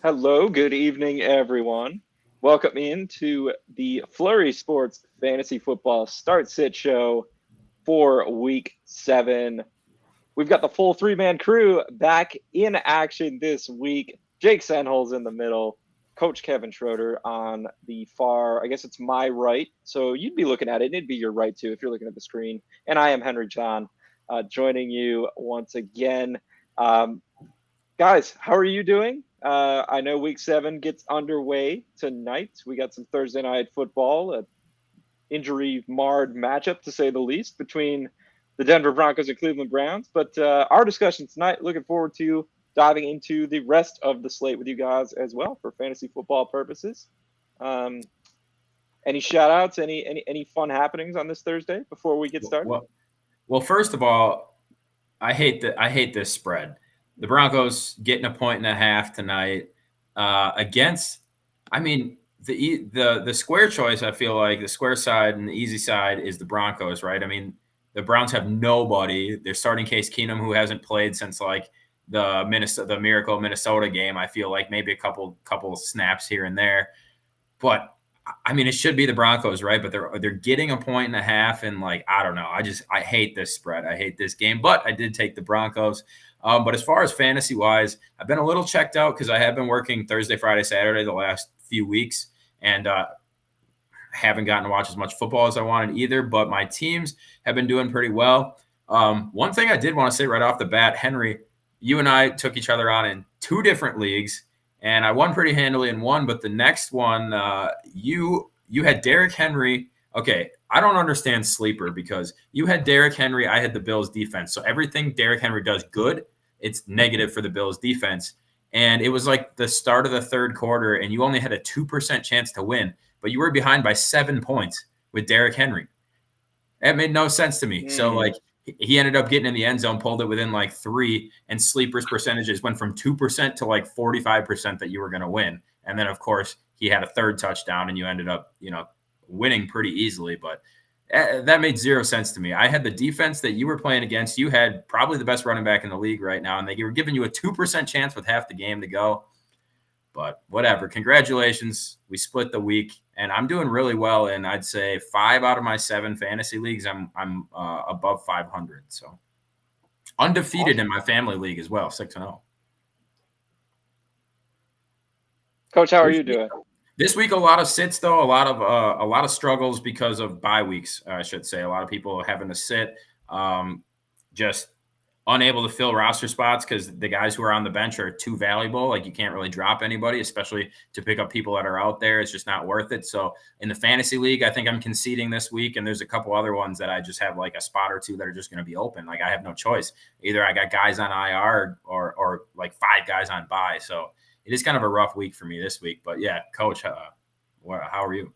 Hello, good evening, everyone. Welcome into the Flurry Sports Fantasy Football Start Sit Show for Week 7. We've got the full three-man crew back in action this week. Jake Senholz in the middle, Coach Kevin Schroeder on the far, I guess it's my right. So you'd be looking at it, and it'd be your right too if you're looking at the screen. And I am Henry John, joining you once again. Guys, how are you doing? I know Week 7 gets underway tonight. We got some Thursday night football, an injury-marred matchup, to say the least, between the Denver Broncos and Cleveland Browns. But our discussion tonight, looking forward to diving into the rest of the slate with you guys as well for fantasy football purposes. Any shout-outs, any fun happenings on this Thursday before we get started? Well, first of all, I hate this spread. The Broncos getting 1.5 tonight against. I mean, the square choice. I feel like the square side and the easy side is the Broncos, right? I mean, the Browns have nobody. They're starting Case Keenum, who hasn't played since like the Miracle Minnesota game. I feel like maybe a couple snaps here and there, but I mean, it should be the Broncos, right? But they're getting 1.5, and like I don't know. I hate this spread. I hate this game, but I did take the Broncos. But as far as fantasy wise, I've been a little checked out because I have been working Thursday, Friday, Saturday the last few weeks, and haven't gotten to watch as much football as I wanted either. But my teams have been doing pretty well. One thing I did want to say right off the bat, Henry, you and I took each other on in 2 different leagues. And I won pretty handily in one, but the next one, you had Derrick Henry. Okay, I don't understand sleeper because you had Derrick Henry, I had the Bills defense. So everything Derrick Henry does good, it's negative for the Bills defense. And it was like the start of the third quarter, and you only had a 2% chance to win, but you were behind by 7 points with Derrick Henry. That made no sense to me. So like, he ended up getting in the end zone, pulled it within like 3, and sleepers percentages went from 2% to like 45% that you were going to win. And then, of course, he had a third touchdown, and you ended up, winning pretty easily. But that made 0 sense to me. I had the defense that you were playing against. You had probably the best running back in the league right now, and they were giving you a 2% chance with half the game to go. But whatever. Congratulations. We split the week, and I'm doing really well. And I'd say 5 out of my 7 fantasy leagues, I'm above 500. So undefeated in my family league as well, 6-0. Coach, how are you doing? This week, a lot of sits though, a lot of struggles because of bye weeks. I should say a lot of people having to sit, just unable to fill roster spots because the guys who are on the bench are too valuable. Like you can't really drop anybody, especially to pick up people that are out there. It's just not worth it. So in the fantasy league, I think I'm conceding this week. And there's a couple other ones that I just have like a spot or 2 that are just going to be open. Like I have no choice. Either I got guys on IR or like 5 guys on bye. So it is kind of a rough week for me this week. But yeah, Coach, how are you?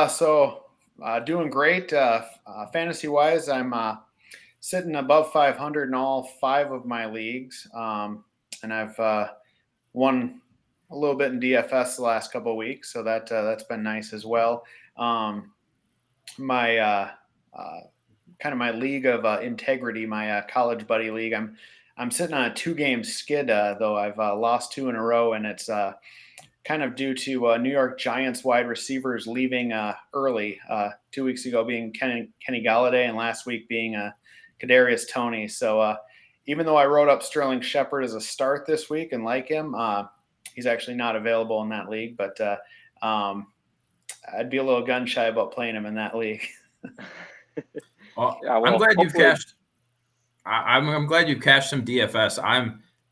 So doing great. Fantasy wise, I'm sitting above 500 in all 5 of my leagues. And I've won a little bit in DFS the last couple of weeks. So that's been nice as well. My kind of my league of integrity, my college buddy league, I'm sitting on a 2-game skid, though I've lost 2 in a row, and it's kind of due to New York Giants wide receivers leaving early. 2 weeks ago being Kenny Golladay, and last week being Kadarius Toney. So even though I wrote up Sterling Shepard as a start this week and like him, he's actually not available in that league. But I'd be a little gun shy about playing him in that league. Well, I'm glad you've cashed. I'm glad you've cashed some DFS.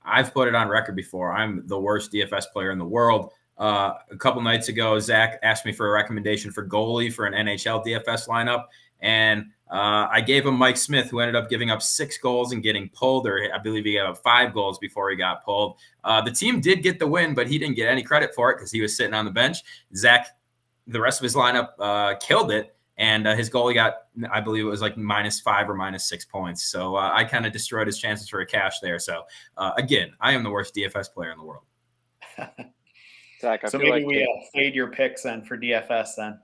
I've put it on record before. I'm the worst DFS player in the world. A couple nights ago, Zach asked me for a recommendation for goalie for an NHL DFS lineup, and I gave him Mike Smith, who ended up giving up 6 goals and getting pulled, or I believe he gave up 5 goals before he got pulled. The team did get the win, but he didn't get any credit for it because he was sitting on the bench. Zach, the rest of his lineup killed it. And his goalie got, I believe it was like -5 or -6 points. So I kind of destroyed his chances for a cash there. So, again, I am the worst DFS player in the world. Zach, so maybe we fade your picks then for DFS then.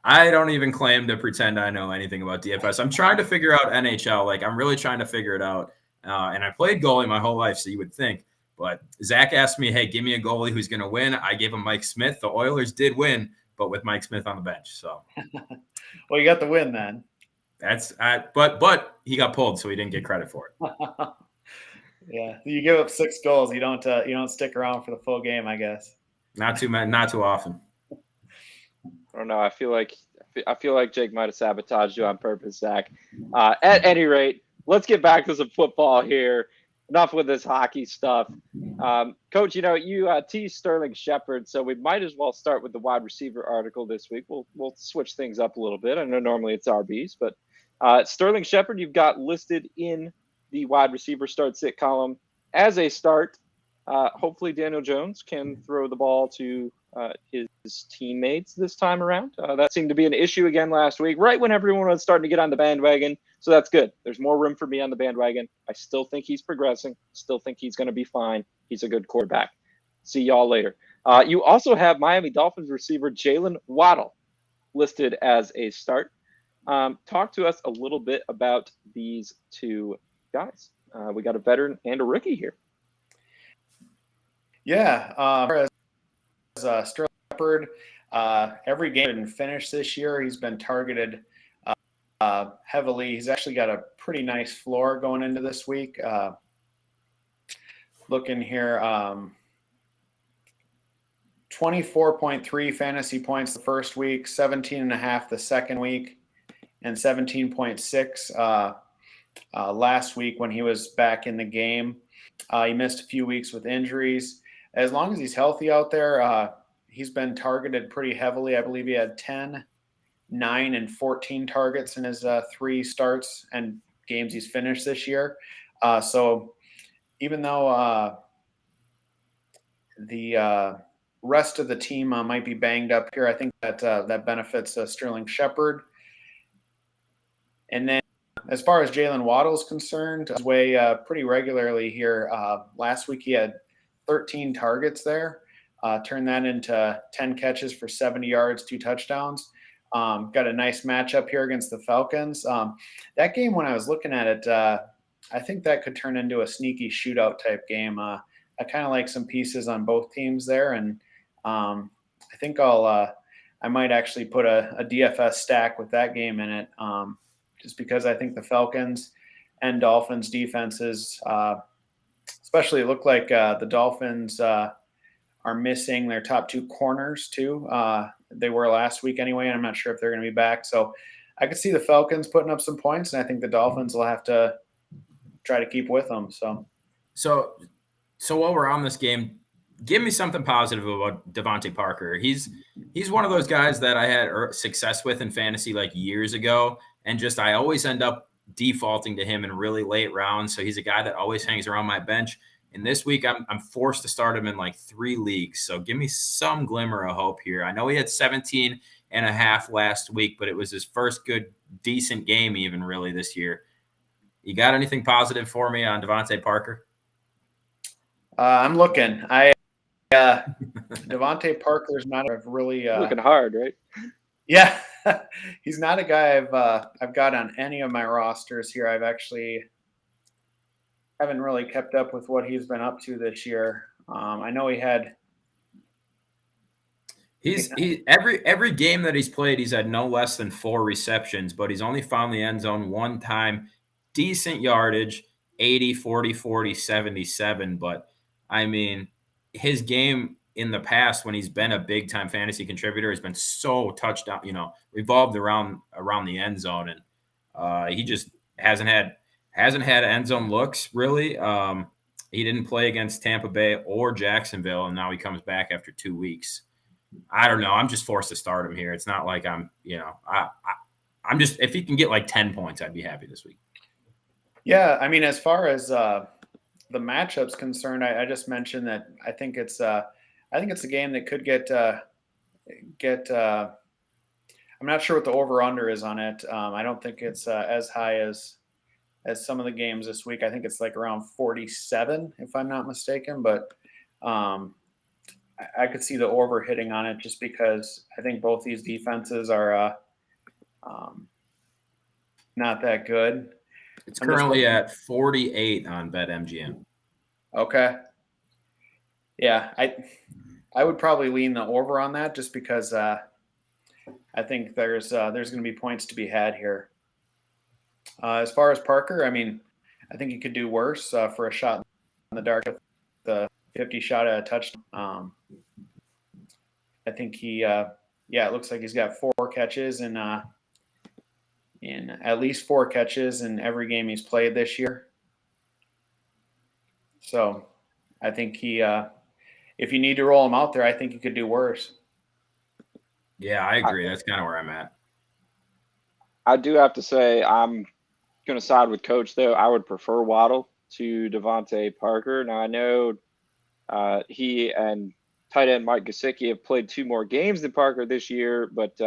I don't even claim to pretend I know anything about DFS. I'm trying to figure out NHL. Like, I'm really trying to figure it out. And I played goalie my whole life, so you would think. But Zach asked me, hey, give me a goalie who's going to win. I gave him Mike Smith. The Oilers did win, but with Mike Smith on the bench. So, well, you got the win then. But he got pulled, so he didn't get credit for it. Yeah, you give up 6 goals, you don't stick around for the full game, I guess. Not too often. I don't know. I feel like Jake might have sabotaged you on purpose, Zach. At any rate, let's get back to some football here. Enough with this hockey stuff. Coach, you teased Sterling Shepard, so we might as well start with the wide receiver article this week. We'll switch things up a little bit. I know normally it's RBs, but Sterling Shepard, you've got listed in the wide receiver start-sit column as a start. Hopefully Daniel Jones can throw the ball to his teammates this time around. That seemed to be an issue again last week, right when everyone was starting to get on the bandwagon. So that's good. There's more room for me on the bandwagon. I still think he's progressing. Still think he's going to be fine. He's a good quarterback. See y'all later. You also have Miami Dolphins receiver Jalen Waddle listed as a start. Talk to us a little bit about these two guys. We got a veteran and a rookie here. Yeah. As Sterling Shepard, every game and finish this year, he's been targeted heavily. He's actually got a pretty nice floor going into this week. Looking here, 24.3 fantasy points the first week, 17.5 the second week, and 17.6 last week when he was back in the game. He missed a few weeks with injuries. As long as he's healthy out there, he's been targeted pretty heavily. I believe he had 10, 9, and 14 targets in his 3 starts and games he's finished this year. So even though the rest of the team might be banged up here, I think that benefits Sterling Shepard. And then as far as Jalen Waddle is concerned, he's way pretty regularly here. Last week he had 13 targets there. Turned that into 10 catches for 70 yards, 2 touchdowns. Got a nice matchup here against the Falcons. That game, when I was looking at it, I think that could turn into a sneaky shootout type game. I kind of like some pieces on both teams there, and I think I might actually put a DFS stack with that game in it, just because I think the Falcons and Dolphins defenses, especially look like the Dolphins are missing their top 2 corners too. They were last week anyway, and I'm not sure if they're going to be back. So I could see the Falcons putting up some points, and I think the Dolphins will have to try to keep with them. So while we're on this game, give me something positive about Devonta Parker. He's one of those guys that I had success with in fantasy like years ago, and just I always end up defaulting to him in really late rounds. So he's a guy that always hangs around my bench. And this week, I'm forced to start him in like 3 leagues. So give me some glimmer of hope here. I know he had 17.5 last week, but it was his first good, decent game even really this year. You got anything positive for me on Devonta Parker? I'm looking. Devonta Parker's not a really looking hard, right? Yeah, he's not a guy I've got on any of my rosters here. Haven't really kept up with what he's been up to this year. I know every game that he's played, he's had no less than 4 receptions, but he's only found the end zone 1 time. Decent yardage, 80, 40, 40, 77. But I mean, his game in the past when he's been a big time fantasy contributor has been so touchdown, revolved around the end zone, and he just hasn't had end zone looks really. He didn't play against Tampa Bay or Jacksonville, and now he comes back after 2 weeks. I don't know. I'm just forced to start him here. It's not like I'm just, if he can get like 10 points, I'd be happy this week. Yeah, I mean, as far as the matchup's concerned, I just mentioned that I think it's a game that could get. I'm not sure what the over/under is on it. I don't think it's as high as some of the games this week. I think it's like around 47, if I'm not mistaken. But I could see the over hitting on it just because I think both these defenses are not that good. It's currently at 48 on BetMGM. Okay. Yeah, I would probably lean the over on that just because I think there's going to be points to be had here. As far as Parker, I mean, I think he could do worse for a shot in the dark. The 50 shot at a touchdown. I think he, it looks like he's got 4 catches in at least 4 catches in every game he's played this year. So I think he, if you need to roll him out there, I think he could do worse. Yeah, I agree. That's kind of where I'm at. I do have to say I'm going to side with Coach, though. I would prefer Waddle to Devonta Parker. Now, I know he and tight end Mike Gesicki have played 2 more games than Parker this year, but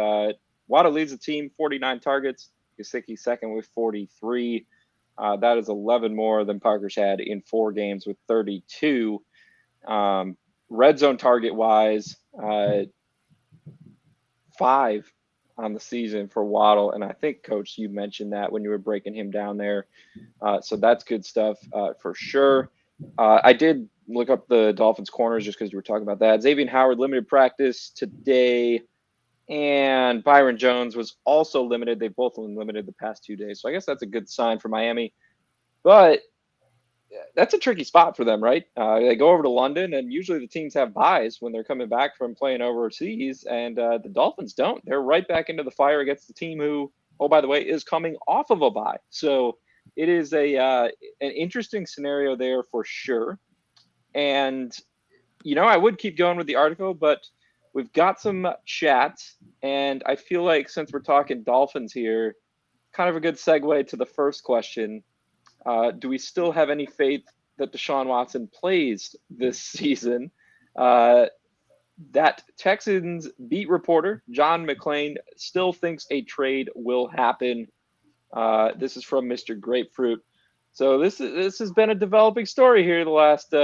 Waddle leads the team, 49 targets. Gesicki second with 43. That is 11 more than Parker's had in 4 games with 32. Red zone target-wise, 5 on the season for Waddle. And I think, Coach, you mentioned that when you were breaking him down there. So that's good stuff for sure. I did look up the Dolphins corners just because you were talking about that. Xavier Howard limited practice today, and Byron Jones was also limited. They've both been limited the past 2 days. So I guess that's a good sign for Miami. But that's a tricky spot for them, right? They go over to London, and usually the teams have buys when they're coming back from playing overseas, and the Dolphins don't. They're right back into the fire against the team who, oh, by the way, is coming off of a bye. So it is an interesting scenario there for sure. And, I would keep going with the article, but we've got some chats, and I feel like since we're talking Dolphins here, kind of a good segue to the first question. Do we still have any faith that Deshaun Watson plays this season? That Texans beat reporter, John McClain, still thinks a trade will happen. This is from Mr. Grapefruit. So this has been a developing story here the last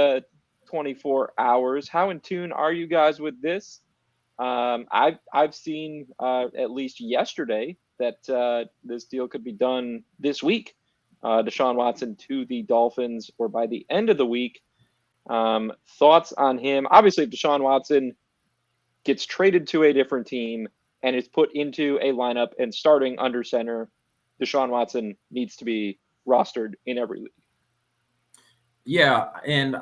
24 hours. How in tune are you guys with this? I've seen at least yesterday that this deal could be done this week. Deshaun Watson to the Dolphins or by the end of the week. Thoughts on him? Obviously, if Deshaun Watson gets traded to a different team and is put into a lineup and starting under center, Deshaun Watson needs to be rostered in every league. Yeah, and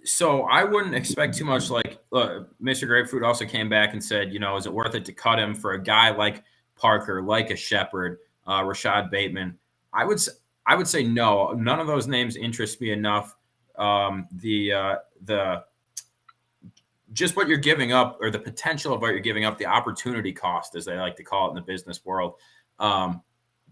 so I wouldn't expect too much. Like Mr. Grapefruit also came back and said, is it worth it to cut him for a guy like Parker, like a Shepard, Rashad Bateman? I would say no. None of those names interest me enough. Just what you're giving up, or the potential of what you're giving up, the opportunity cost, as they like to call it in the business world,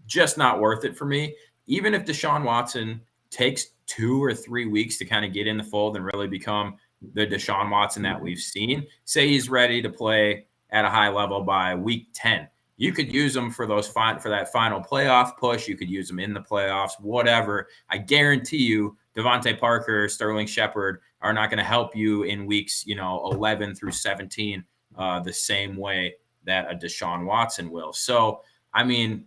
just not worth it for me. Even if Deshaun Watson takes 2 or 3 weeks to kind of get in the fold and really become the Deshaun Watson that we've seen, say he's ready to play at a high level by week 10. You could use them for that final playoff push. You could use them in the playoffs, whatever. I guarantee you, Devonta Parker, Sterling Shepard are not going to help you in weeks, 11 through 17, the same way that a Deshaun Watson will. So, I mean,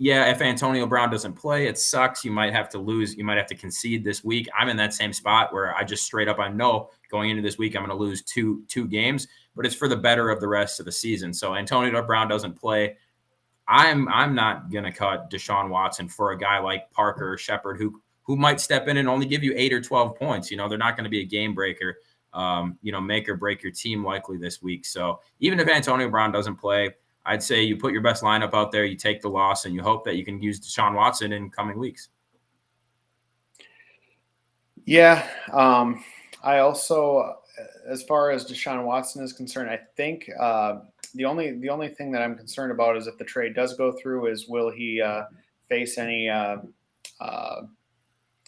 yeah, if Antonio Brown doesn't play, it sucks. You might have to lose. You might have to concede this week. I'm in that same spot where I just straight up, I know going into this week, I'm going to lose two games, but it's for the better of the rest of the season. So Antonio Brown doesn't play. I'm not going to cut Deshaun Watson for a guy like Parker or Shepard who might step in and only give you 8 or 12 points. They're not going to be a game breaker, make or break your team likely this week. So even if Antonio Brown doesn't play, I'd say you put your best lineup out there, you take the loss, and you hope that you can use Deshaun Watson in coming weeks. Yeah. I also, as far as Deshaun Watson is concerned, I think the only thing that I'm concerned about is if the trade does go through, is will he face any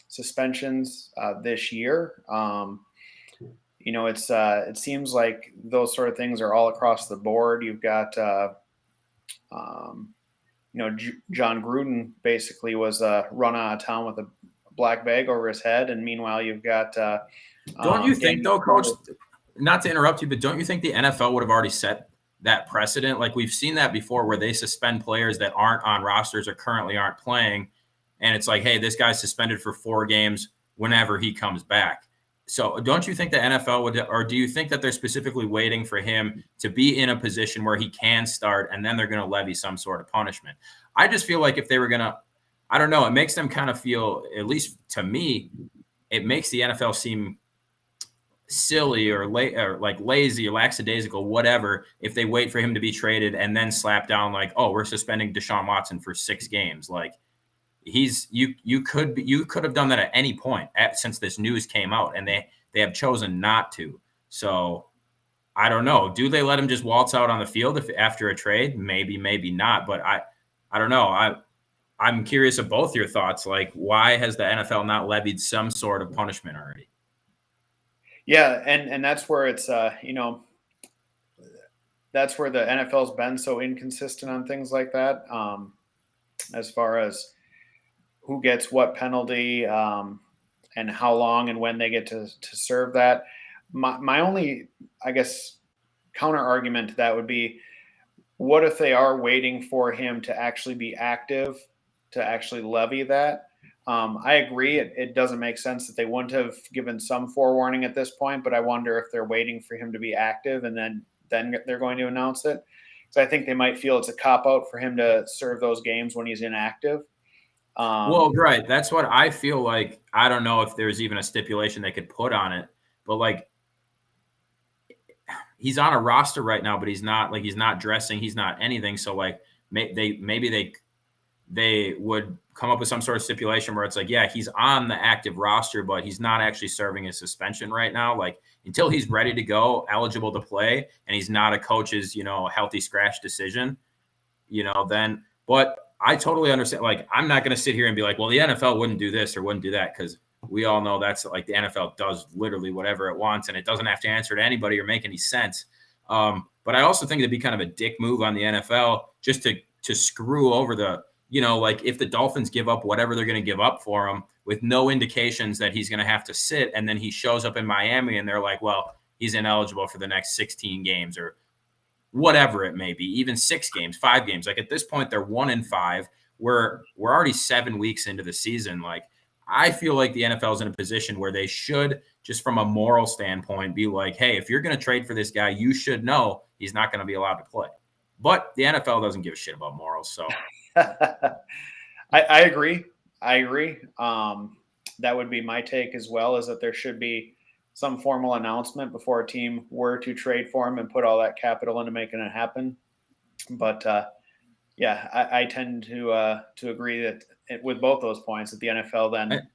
suspensions this year? It seems like those sort of things are all across the board. You've got John Gruden basically was run out of town with a black bag over his head, and meanwhile you've got don't you think though, Coach, not to interrupt you, but don't you think the NFL would have already set that precedent? Like, we've seen that before where they suspend players that aren't on rosters or currently aren't playing, and it's like, hey, this guy's suspended for 4 games whenever he comes back. So don't you think the NFL would, or do you think that they're specifically waiting for him to be in a position where he can start and then they're going to levy some sort of punishment? I just feel like if they were going to, I don't know, it makes them kind of feel, at least to me, it makes the NFL seem silly or like lazy or lackadaisical, whatever, if they wait for him to be traded and then slap down like, oh, we're suspending Deshaun Watson for 6 games. Like you could have done that at any point since this news came out, and they have chosen not to. So I don't know. Do they let him just waltz out on the field after a trade? Maybe, maybe not. But I don't know. I'm curious of both your thoughts. Like, why has the NFL not levied some sort of punishment already? Yeah, and that's where it's that's where the NFL's been so inconsistent on things like that, as far as who gets what penalty and how long and when they get to serve that. My only, I guess, counter argument to that would be, what if they are waiting for him to actually be active to actually levy that? I agree. It doesn't make sense that they wouldn't have given some forewarning at this point, but I wonder if they're waiting for him to be active and then they're going to announce it. So I think they might feel it's a cop-out for him to serve those games when he's inactive. Well, right. That's what I feel like. I don't know if there's even a stipulation they could put on it, but like, he's on a roster right now, but he's not dressing. He's not anything. So like maybe they would come up with some sort of stipulation where it's like, yeah, he's on the active roster, but he's not actually serving a suspension right now. Like, until he's ready to go, eligible to play, and he's not a coach's, healthy scratch decision, then, but I totally understand. Like, I'm not going to sit here and be like, well, the NFL wouldn't do this or wouldn't do that, because we all know that's like the NFL does literally whatever it wants, and it doesn't have to answer to anybody or make any sense. But I also think it'd be kind of a dick move on the NFL just to screw over the, like if the Dolphins give up whatever they're going to give up for him with no indications that he's going to have to sit, and then he shows up in Miami and they're like, well, he's ineligible for the next 16 games or whatever it may be, even 6 games, 5 games. Like, at this point, they're 1-5. We're already 7 weeks into the season. Like, I feel like the NFL is in a position where they should, just from a moral standpoint, be like, hey, if you're going to trade for this guy, you should know he's not going to be allowed to play. But the NFL doesn't give a shit about morals. So I agree. That would be my take as well, is that there should be some formal announcement before a team were to trade for him and put all that capital into making it happen. But I tend to agree that with both those points, that the NFL then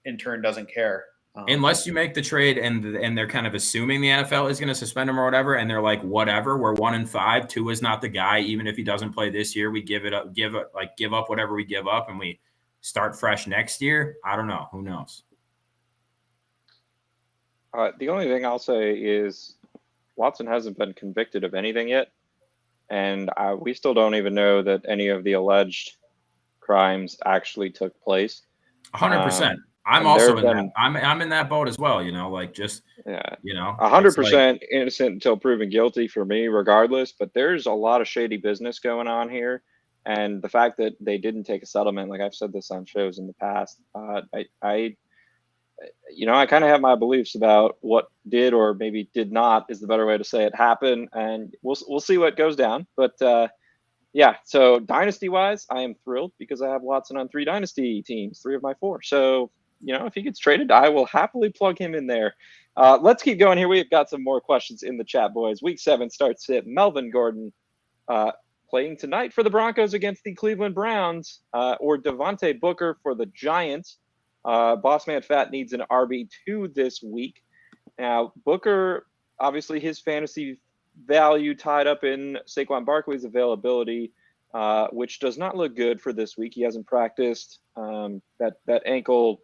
in turn doesn't care. Unless you make the trade and they're kind of assuming the NFL is going to suspend him or whatever, and they're like, whatever, we're 1-5. Tua is not the guy. Even if he doesn't play this year, we give up whatever we give up, and we start fresh next year. I don't know. Who knows? The only thing I'll say is Watson hasn't been convicted of anything yet, and we still don't even know that any of the alleged crimes actually took place. 100%. I'm also in that. I'm in that boat as well. 100% innocent until proven guilty for me, regardless. But there's a lot of shady business going on here, and the fact that they didn't take a settlement, like I've said this on shows in the past, I kind of have my beliefs about what did or maybe did not, is the better way to say it, happen, and we'll see what goes down. But so dynasty wise, I am thrilled because I have Watson on 3 dynasty teams, 3 of my 4. So if he gets traded, I will happily plug him in there. Let's keep going here. We've got some more questions in the chat, boys. Week 7 starts at Melvin Gordon playing tonight for the Broncos against the Cleveland Browns, or Devontae Booker for the Giants. Bossman Fat needs an RB2 this week. Now, Booker, obviously his fantasy value tied up in Saquon Barkley's availability, which does not look good for this week. He hasn't practiced. That ankle,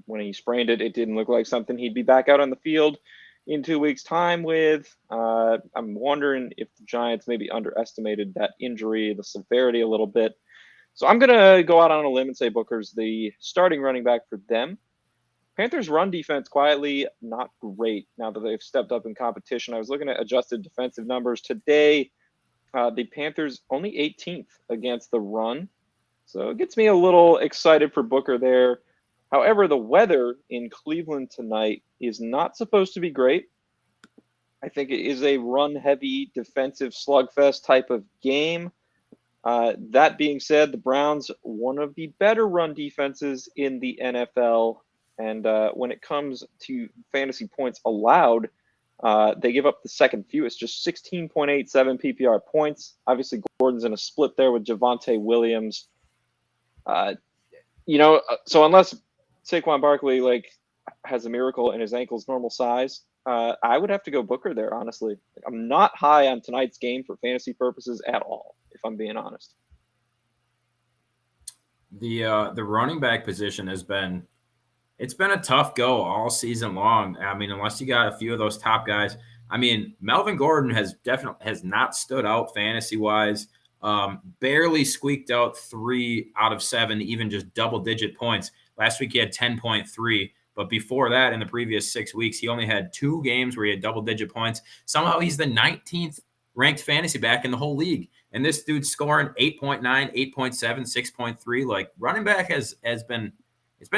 when he sprained it, it didn't look like something he'd be back out on the field in 2 weeks' time with. I'm wondering if the Giants maybe underestimated that injury, the severity a little bit. So I'm going to go out on a limb and say Booker's the starting running back for them. Panthers run defense quietly not great now that they've stepped up in competition. I was looking at adjusted defensive numbers today. The Panthers only 18th against the run. So it gets me a little excited for Booker there. However, the weather in Cleveland tonight is not supposed to be great. I think it is a run-heavy defensive slugfest type of game. That being said, the Browns, one of the better run defenses in the NFL. And when it comes to fantasy points allowed, they give up the second fewest, just 16.87 PPR points. Obviously, Gordon's in a split there with Devonta Williams. So unless Saquon Barkley has a miracle and his ankle's normal size, I would have to go Booker there, honestly. I'm not high on tonight's game for fantasy purposes at all, if I'm being honest. The running back position has been a tough go all season long. I mean, unless you got a few of those top guys. I mean, Melvin Gordon has not stood out fantasy wise. Barely squeaked out 3 out of 7, even just double-digit points. Last week he had 10.3, but before that, in the previous 6 weeks, he only had 2 games where he had double-digit points. Somehow he's the 19th ranked fantasy back in the whole league, and this dude's scoring 8.9, 8.7, 6.3. Running back has been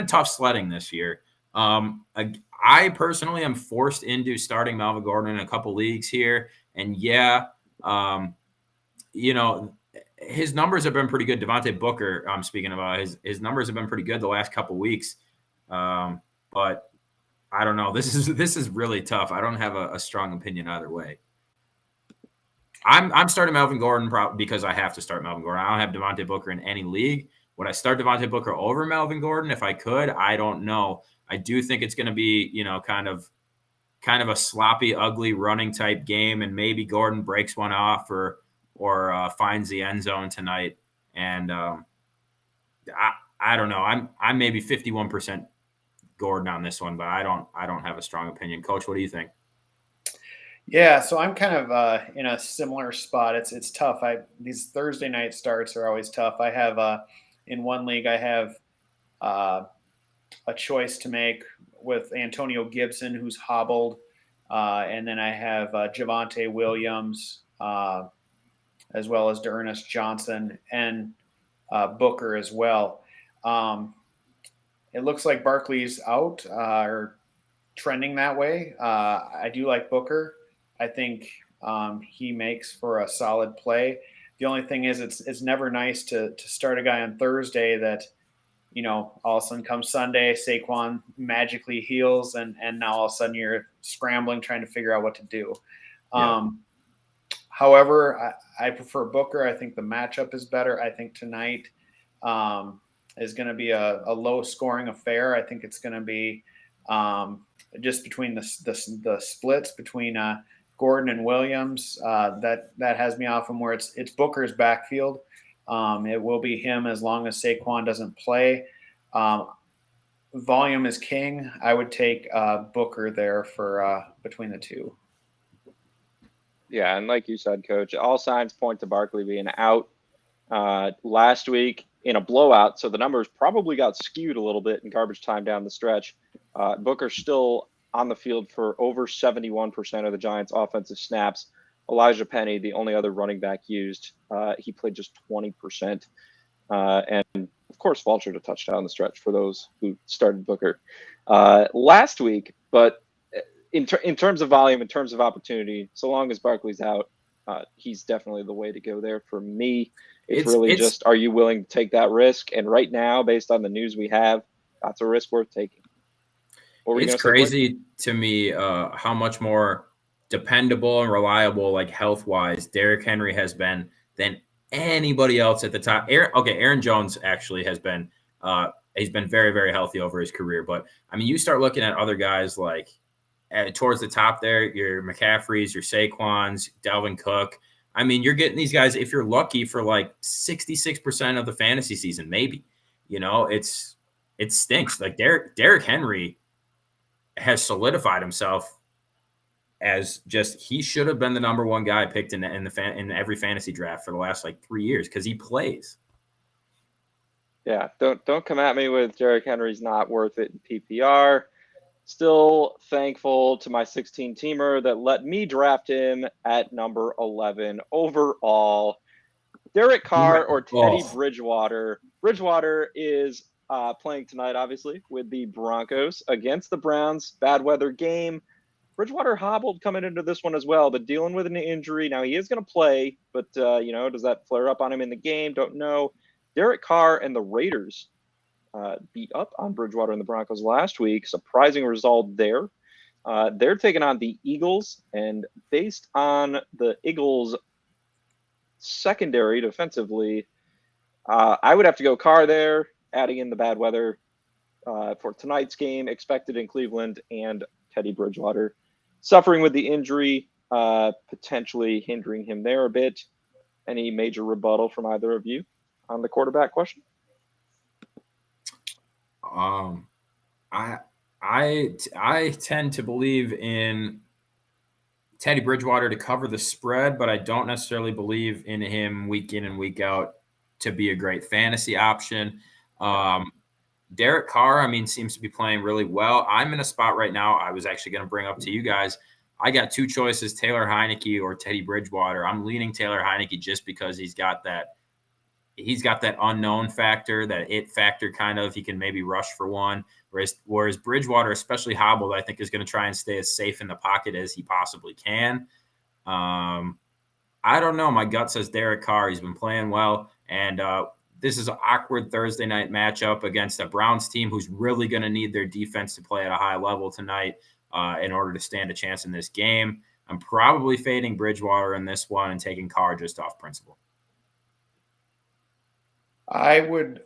tough sledding this year. I personally am forced into starting Melvin Gordon in a couple leagues here, and his numbers have been pretty good. Devontae Booker, I'm speaking about, his numbers have been pretty good the last couple weeks. But I don't know. This is really tough. I don't have a strong opinion either way. I'm starting Melvin Gordon because I have to start Melvin Gordon. I don't have Devontae Booker in any league. Would I start Devontae Booker over Melvin Gordon if I could? I don't know. I do think it's going to be, kind of a sloppy, ugly running type game, and maybe Gordon breaks one off or finds the end zone tonight. And I don't know. I'm maybe 51% Gordon on this one, but I don't have a strong opinion. Coach, what do you think? Yeah, so I'm kind of in a similar spot. It's tough. These Thursday night starts are always tough. I have in one league I have a choice to make with Antonio Gibson, who's hobbled, and then I have Javonte Williams, as well as Dernis Johnson and Booker as well. It looks like Barkley's out or trending that way. I do like Booker. I think he makes for a solid play. The only thing is it's never nice to start a guy on Thursday that, all of a sudden comes Sunday, Saquon magically heals, and now all of a sudden you're scrambling trying to figure out what to do. Yeah. However, I prefer Booker. I think the matchup is better. I think tonight is going to be a low-scoring affair. I think it's going to be just between the splits between Gordon and Williams. That has me off from where it's Booker's backfield. It will be him as long as Saquon doesn't play. Volume is king. I would take Booker there for between the two. Yeah, and like you said, Coach, all signs point to Barkley being out last week in a blowout, so the numbers probably got skewed a little bit in garbage time down the stretch. Booker's still on the field for over 71% of the Giants' offensive snaps. Elijah Penny, the only other running back used, he played just 20%. And, of course, Vulture a touchdown on the stretch for those who started Booker last week. But in terms of volume, in terms of opportunity, so long as Barkley's out, he's definitely the way to go there for me. It's just, are you willing to take that risk? And right now, based on the news we have, that's a risk worth taking. It's crazy to me how much more dependable and reliable, health-wise, Derrick Henry has been than anybody else at the top. Aaron Jones actually has been he's been very, very healthy over his career. But, I mean, you start looking at other guys towards the top there, your McCaffreys, your Saquons, Dalvin Cook. I mean, you're getting these guys, if you're lucky, for 66% of the fantasy season, maybe. It stinks. Derrick Henry has solidified himself as he should have been the number one guy picked in every fantasy draft for the last 3 years because he plays. Yeah, don't come at me with Derrick Henry's not worth it in PPR. Still thankful to my 16-teamer that let me draft him at number 11 overall. Derek Carr or Teddy Bridgewater. Bridgewater is playing tonight, obviously, with the Broncos against the Browns. Bad weather game. Bridgewater hobbled coming into this one as well, but dealing with an injury. Now he is going to play, but does that flare up on him in the game? Don't know. Derek Carr and the Raiders beat up on Bridgewater and the Broncos last week. Surprising result there. They're taking on the Eagles, and based on the Eagles' secondary defensively, I would have to go Carr there, adding in the bad weather for tonight's game expected in Cleveland, and Teddy Bridgewater suffering with the injury, potentially hindering him there a bit. Any major rebuttal from either of you on the quarterback question? I tend to believe in Teddy Bridgewater to cover the spread, but I don't necessarily believe in him week in and week out to be a great fantasy option. Derek Carr, seems to be playing really well. I'm in a spot right now I was actually going to bring up to you guys. I got two choices, Taylor Heinecke or Teddy Bridgewater. I'm leaning Taylor Heinecke just because he's got that unknown factor, that it factor kind of. He can maybe rush for one, whereas Bridgewater, especially hobbled, I think is going to try and stay as safe in the pocket as he possibly can. I don't know. My gut says Derek Carr. He's been playing well, and this is an awkward Thursday night matchup against a Browns team who's really going to need their defense to play at a high level tonight in order to stand a chance in this game. I'm probably fading Bridgewater in this one and taking Carr just off principle. I would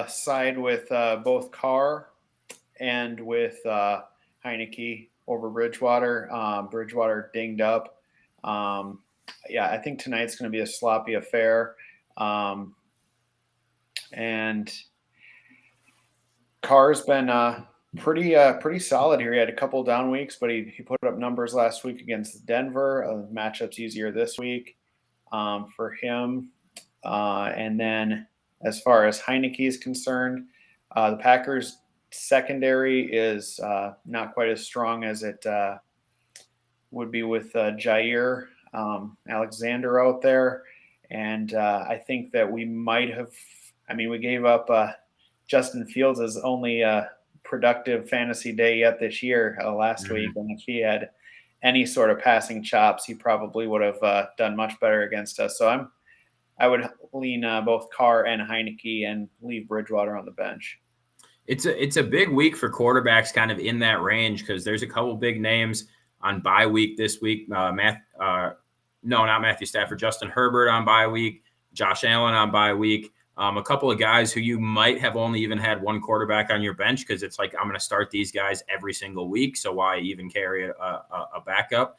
side with both Carr and with Heinecke over Bridgewater. Bridgewater dinged up. I think tonight's going to be a sloppy affair. And Carr's been pretty solid here. He had a couple down weeks, but he put up numbers last week against Denver. Matchup's easier this week for him. And then as far as Heinecke is concerned, the Packers secondary is not quite as strong as it would be with Jair Alexander out there. And I think that we might have – we gave up Justin Fields' as only productive fantasy day yet this year last week. And if he had any sort of passing chops, he probably would have done much better against us. So I would lean both Carr and Heinecke and leave Bridgewater on the bench. It's a big week for quarterbacks kind of in that range because there's a couple big names on bye week this week. Not Matthew Stafford, Justin Herbert on bye week, Josh Allen on bye week. A couple of guys who you might have only even had one quarterback on your bench because it's like, I'm going to start these guys every single week. So why even carry a backup?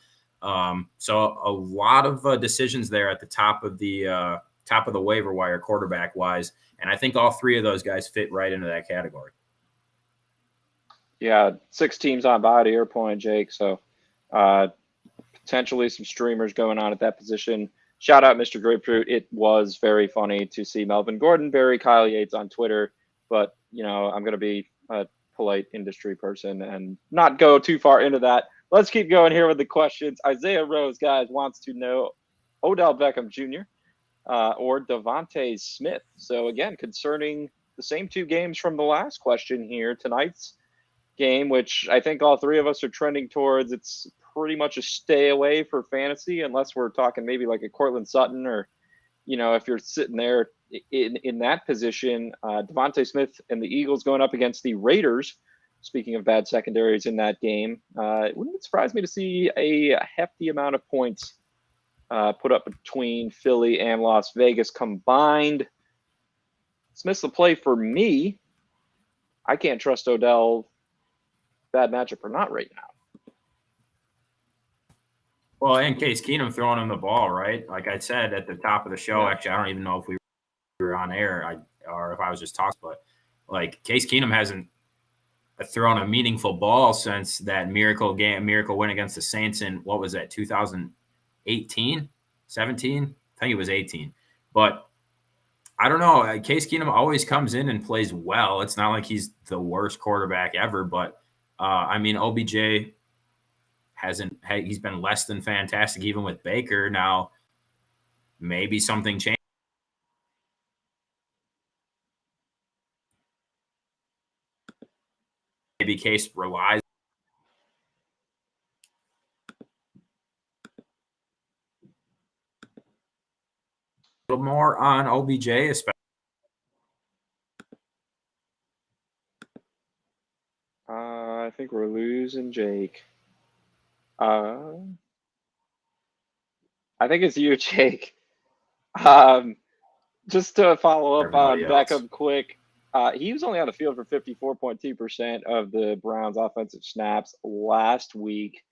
So a lot of decisions there at the top of the waiver wire quarterback wise. And I think all three of those guys fit right into that category. Yeah. 6 teams on bye to your point, Jake. So potentially some streamers going on at that position. Shout out Mr. Grapefruit. It was very funny to see Melvin Gordon bury Kyle Yates on Twitter, but I'm going to be a polite industry person and not go too far into that. Let's keep going here with the questions. Isaiah Rose, guys, wants to know Odell Beckham Jr. Or Devonta Smith. So again, concerning the same 2 games from the last question here, tonight's game, which I think all 3 of us are trending towards, it's pretty much a stay away for fantasy unless we're talking maybe like a Cortland Sutton or, if you're sitting there in that position. Devonta Smith and the Eagles going up against the Raiders. Speaking of bad secondaries in that game, it wouldn't surprise me to see a hefty amount of points put up between Philly and Las Vegas combined. Smith's the play for me. I can't trust Odell, bad matchup or not right now. Well, in Case Keenum throwing him the ball, right? Like I said at the top of the show, Actually, I don't even know if we were on air or if I was just talking, but like Case Keenum hasn't thrown a meaningful ball since that miracle win against the Saints in, what was that, 2018, 17? I think it was 18. But I don't know. Case Keenum always comes in and plays well. It's not like he's the worst quarterback ever, but OBJ he's been less than fantastic even with Baker. Now maybe something changed. maybe Case relies a little more on OBJ, especially. I think we're losing Jake. I think it's you, Jake. Just to follow up on Beckham quick, he was only on the field for 54.2% of the Browns' offensive snaps last week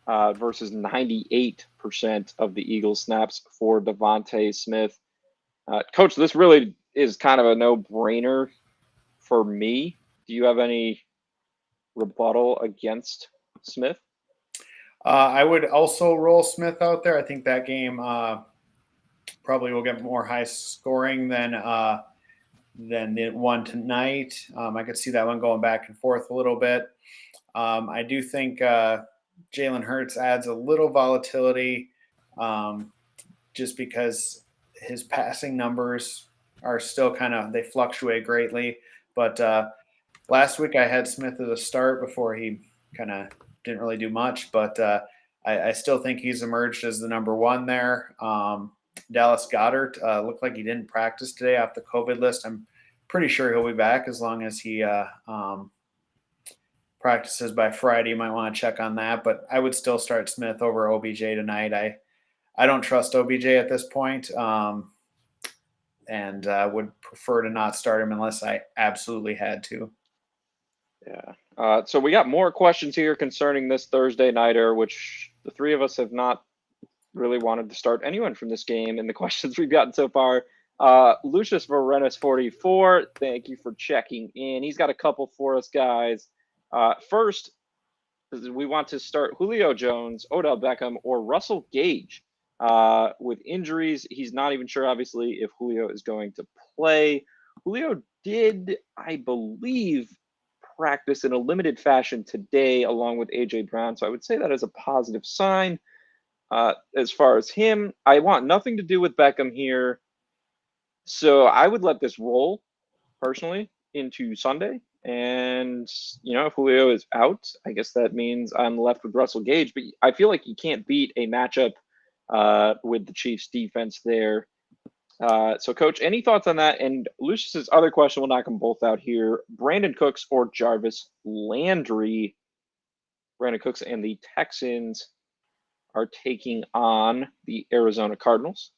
versus 98% of the Eagles' snaps for Devonta Smith. Coach, this really is kind of a no-brainer for me. Do you have any rebuttal against Smith? I would also roll Smith out there. I think that game probably will get more high scoring than the one tonight. I could see that one going back and forth a little bit. I do think Jalen Hurts adds a little volatility just because his passing numbers are still they fluctuate greatly. But last week I had Smith as a start before he kind of didn't really do much, but I still think he's emerged as the number one there. Dallas Goddard looked like he didn't practice today off the COVID list. I'm pretty sure he'll be back as long as he practices by Friday. You might want to check on that, but I would still start Smith over OBJ tonight. I don't trust OBJ at this point, and would prefer to not start him unless I absolutely had to. Yeah. So we got more questions here concerning this Thursday nighter, which the three of us have not really wanted to start anyone from this game in the questions we've gotten so far. Lucius Varenis 44, thank you for checking in. He's got a couple for us, guys. First, we want to start Julio Jones, Odell Beckham, or Russell Gage. With injuries, he's not even sure, obviously, if Julio is going to play. Julio did, I believe, practice in a limited fashion today along with A.J. Brown, so I would say that is a positive sign. As far as him, I want nothing to do with Beckham here, so I would let this roll, personally, into Sunday. And, if Julio is out, I guess that means I'm left with Russell Gage, but I feel like you can't beat a matchup with the Chiefs defense there. So, Coach, any thoughts on that? And Lucius's other question, we'll knock them both out here. Brandon Cooks or Jarvis Landry? Brandon Cooks and the Texans are taking on the Arizona Cardinals.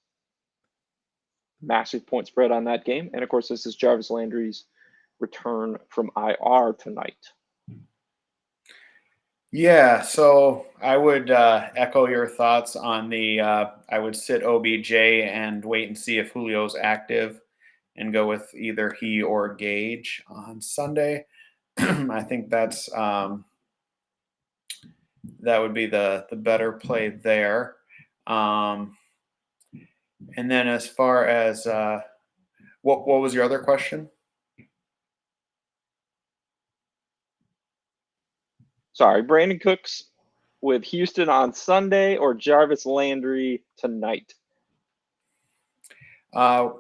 Massive point spread on that game. And, of course, this is Jarvis Landry's return from IR tonight. Yeah, so I would echo your thoughts on I would sit OBJ and wait and see if Julio's active and go with either he or Gage on Sunday. I think that's that would be the better play there. And then as far as what was your other question? Sorry, Brandon Cooks with Houston on Sunday or Jarvis Landry tonight? My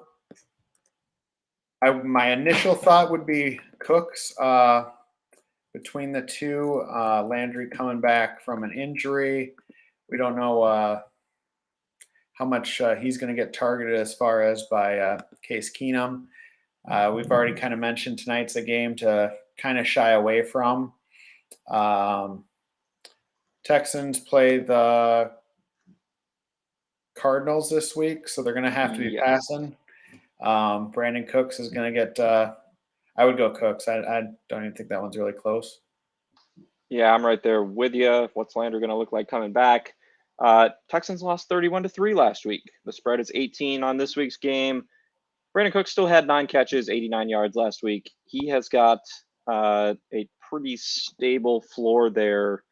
initial thought would be Cooks. Between the two, Landry coming back from an injury. We don't know how much he's going to get targeted as far as by Case Keenum. We've already kind of mentioned tonight's a game to kind of shy away from. Texans play the Cardinals this week, so they're going to have to be passing. Brandon Cooks is going to get I would go Cooks. I don't even think that one's really close. Yeah, I'm right there with you. What's Landry going to look like coming back? Texans lost 31-3 last week. The spread is 18 on this week's game. Brandon Cooks still had 9 catches, 89 yards last week. He has got a pretty stable floor there.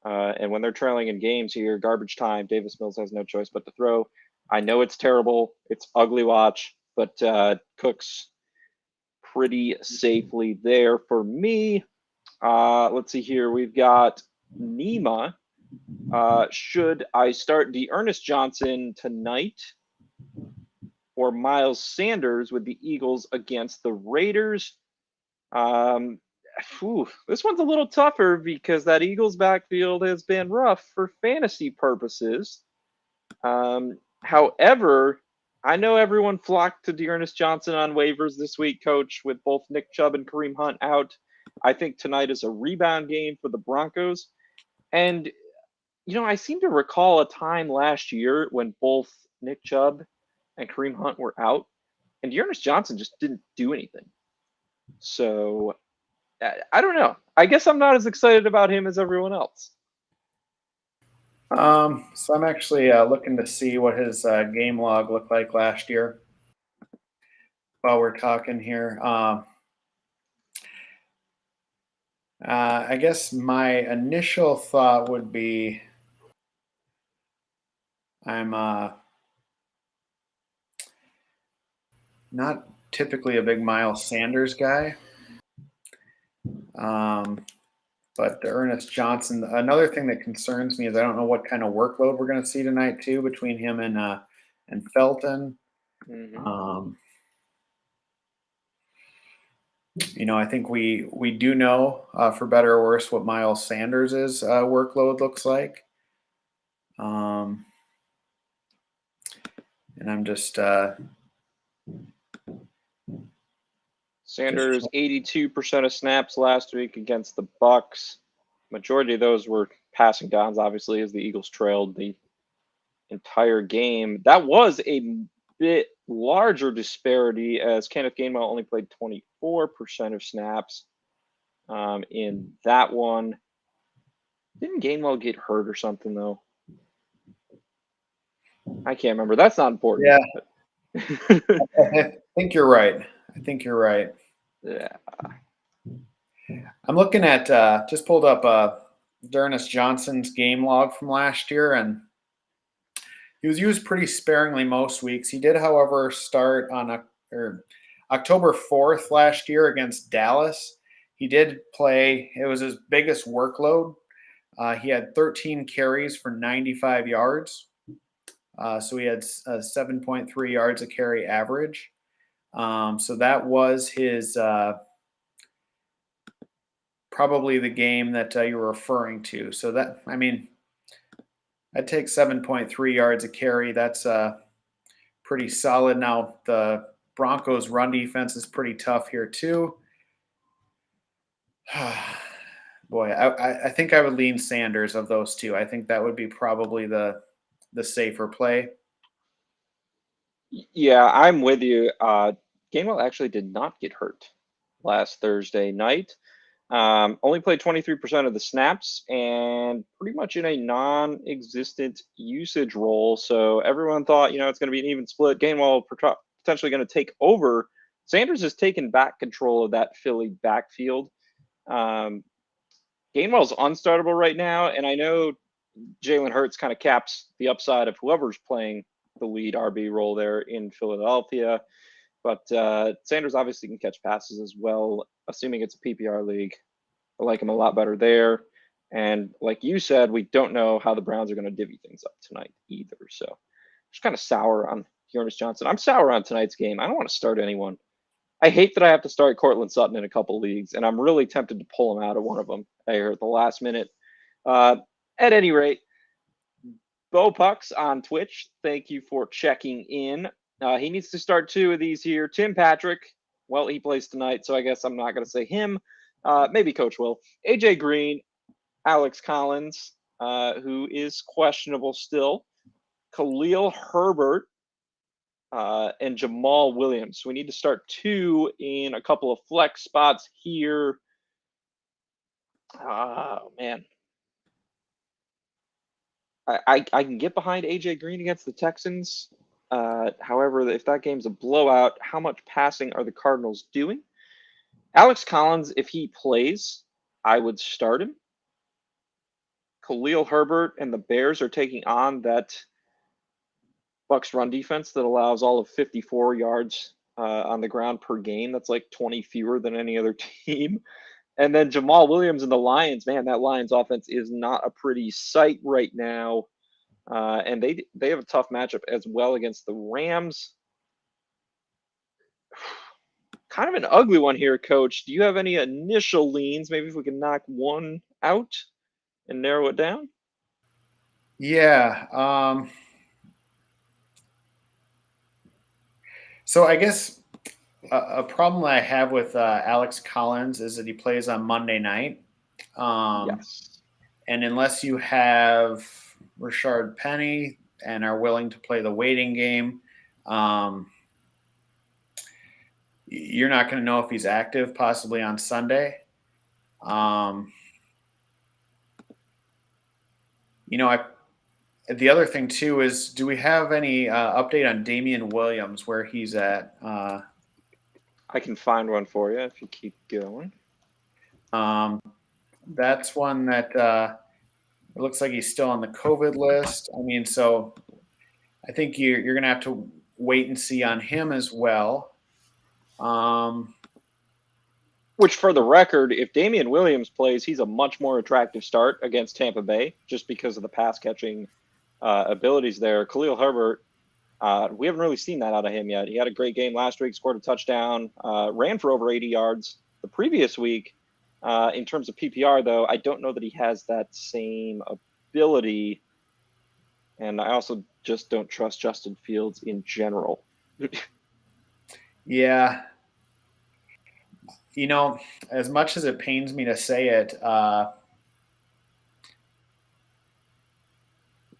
And when they're trailing in games here, garbage time, Davis Mills has no choice but to throw. I know it's terrible. It's ugly watch, but Cooks pretty safely there for me. Let's see here. We've got Nima. Should I start Ernest Johnson tonight or Miles Sanders with the Eagles against the Raiders? this one's a little tougher because that Eagles backfield has been rough for fantasy purposes. However, I know everyone flocked to Dernis Johnson on waivers this week, Coach, with both Nick Chubb and Kareem Hunt out. I think tonight is a rebound game for the Broncos. And, I seem to recall a time last year when both Nick Chubb and Kareem Hunt were out, and Ernest Johnson just didn't do anything. So, I don't know. I guess I'm not as excited about him as everyone else. So I'm actually looking to see what his game log looked like last year while we're talking here. I guess my initial thought would be I'm not typically a big Miles Sanders guy. But the Ernest Johnson, another thing that concerns me is I don't know what kind of workload we're going to see tonight too between him and Felton. Mm-hmm. I think we do know for better or worse what Miles Sanders' workload looks like. And I'm just Sanders 82% of snaps last week against the Bucks. Majority of those were passing downs, obviously, as the Eagles trailed the entire game. That was a bit larger disparity as Kenneth Gainwell only played 24% of snaps in that one. Didn't Gainwell get hurt or something, though? I can't remember. That's not important. Yeah. I think you're right. Yeah. I'm looking at just pulled up Dernis Johnson's game log from last year, and he was used pretty sparingly most weeks. He did, however, start on October 4th last year against Dallas. He did play. It was his biggest workload. He had 13 carries for 95 yards. So he had 7.3 yards a carry average. So that was his probably the game that you're referring to. So that, I'd take 7.3 yards a carry. That's pretty solid. Now, the Broncos run defense is pretty tough here too. Boy, I think I would lean Sanders of those two. I think that would be probably the safer play. Yeah, I'm with you. Gainwell actually did not get hurt last Thursday night. Only played 23% of the snaps and pretty much in a non-existent usage role. So everyone thought, it's going to be an even split. Gainwell potentially going to take over. Sanders has taken back control of that Philly backfield. Gainwell's unstartable right now, and I know Jalen Hurts kind of caps the upside of whoever's playing the lead RB role there in Philadelphia. But Sanders obviously can catch passes as well, assuming it's a PPR league. I like him a lot better there. And like you said, we don't know how the Browns are going to divvy things up tonight either. So just kind of sour on Ernest Johnson. I'm sour on tonight's game. I don't want to start anyone. I hate that I have to start Cortland Sutton in a couple leagues, and I'm really tempted to pull him out of one of them there at the last minute. At any rate, Bo Pucks on Twitch, thank you for checking in. He needs to start two of these here. Tim Patrick, well, he plays tonight, so I guess I'm not going to say him. Maybe Coach will. AJ Green, Alex Collins, who is questionable still. Khalil Herbert, and Jamal Williams. We need to start two in a couple of flex spots here. Oh, man. I can get behind AJ Green against the Texans. However, if that game's a blowout, how much passing are the Cardinals doing? Alex Collins, if he plays, I would start him. Khalil Herbert and the Bears are taking on that Bucs run defense that allows all of 54 yards on the ground per game. That's like 20 fewer than any other team. And then Jamal Williams and the Lions, man, that Lions offense is not a pretty sight right now. And they have a tough matchup as well against the Rams. kind of an ugly one here, Coach. Do you have any initial leans? Maybe if we can knock one out and narrow it down? Yeah. So I guess a problem that I have with Alex Collins is that he plays on Monday night. Yes. And unless you have Rashard Penny and are willing to play the waiting game, you're not going to know if he's active possibly on Sunday. The other thing too is, do we have any update on Damien Williams, where he's at? I can find one for you if you keep going. That's one that it looks like he's still on the COVID list. I mean, so I think you're going to have to wait and see on him as well. Which, for the record, if Damien Williams plays, he's a much more attractive start against Tampa Bay just because of the pass catching abilities there. Khalil Herbert, we haven't really seen that out of him yet. He had a great game last week, scored a touchdown, ran for over 80 yards the previous week. In terms of PPR, though, I don't know that he has that same ability. And I also just don't trust Justin Fields in general. Yeah. As much as it pains me to say it,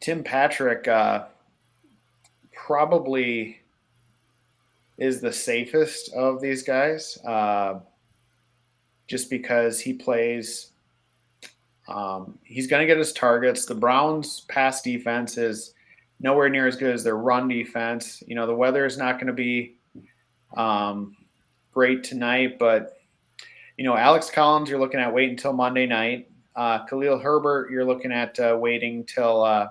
Tim Patrick probably is the safest of these guys, just because he plays. He's going to get his targets. The Browns' pass defense is nowhere near as good as their run defense. The weather is not going to be great tonight, but Alex Collins, you're looking at wait until Monday night. Khalil Herbert, you're looking at waiting till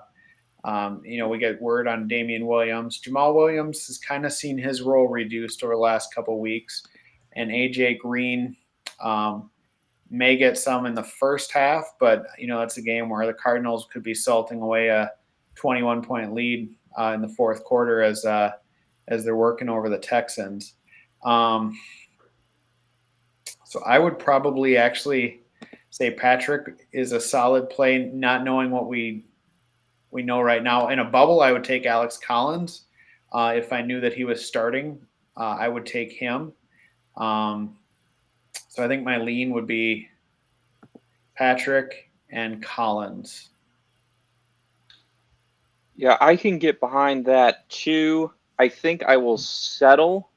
we get word on Damien Williams. Jamal Williams has kind of seen his role reduced over the last couple of weeks, and AJ Green may get some in the first half, but it's a game where the Cardinals could be salting away a 21-point lead in the fourth quarter as they're working over the Texans. So I would probably actually say Patrick is a solid play, not knowing what we know right now. In a bubble, I would take Alex Collins. If I knew that he was starting, I would take him. So I think my lean would be Patrick and Collins. Yeah, I can get behind that too. I think I will settle.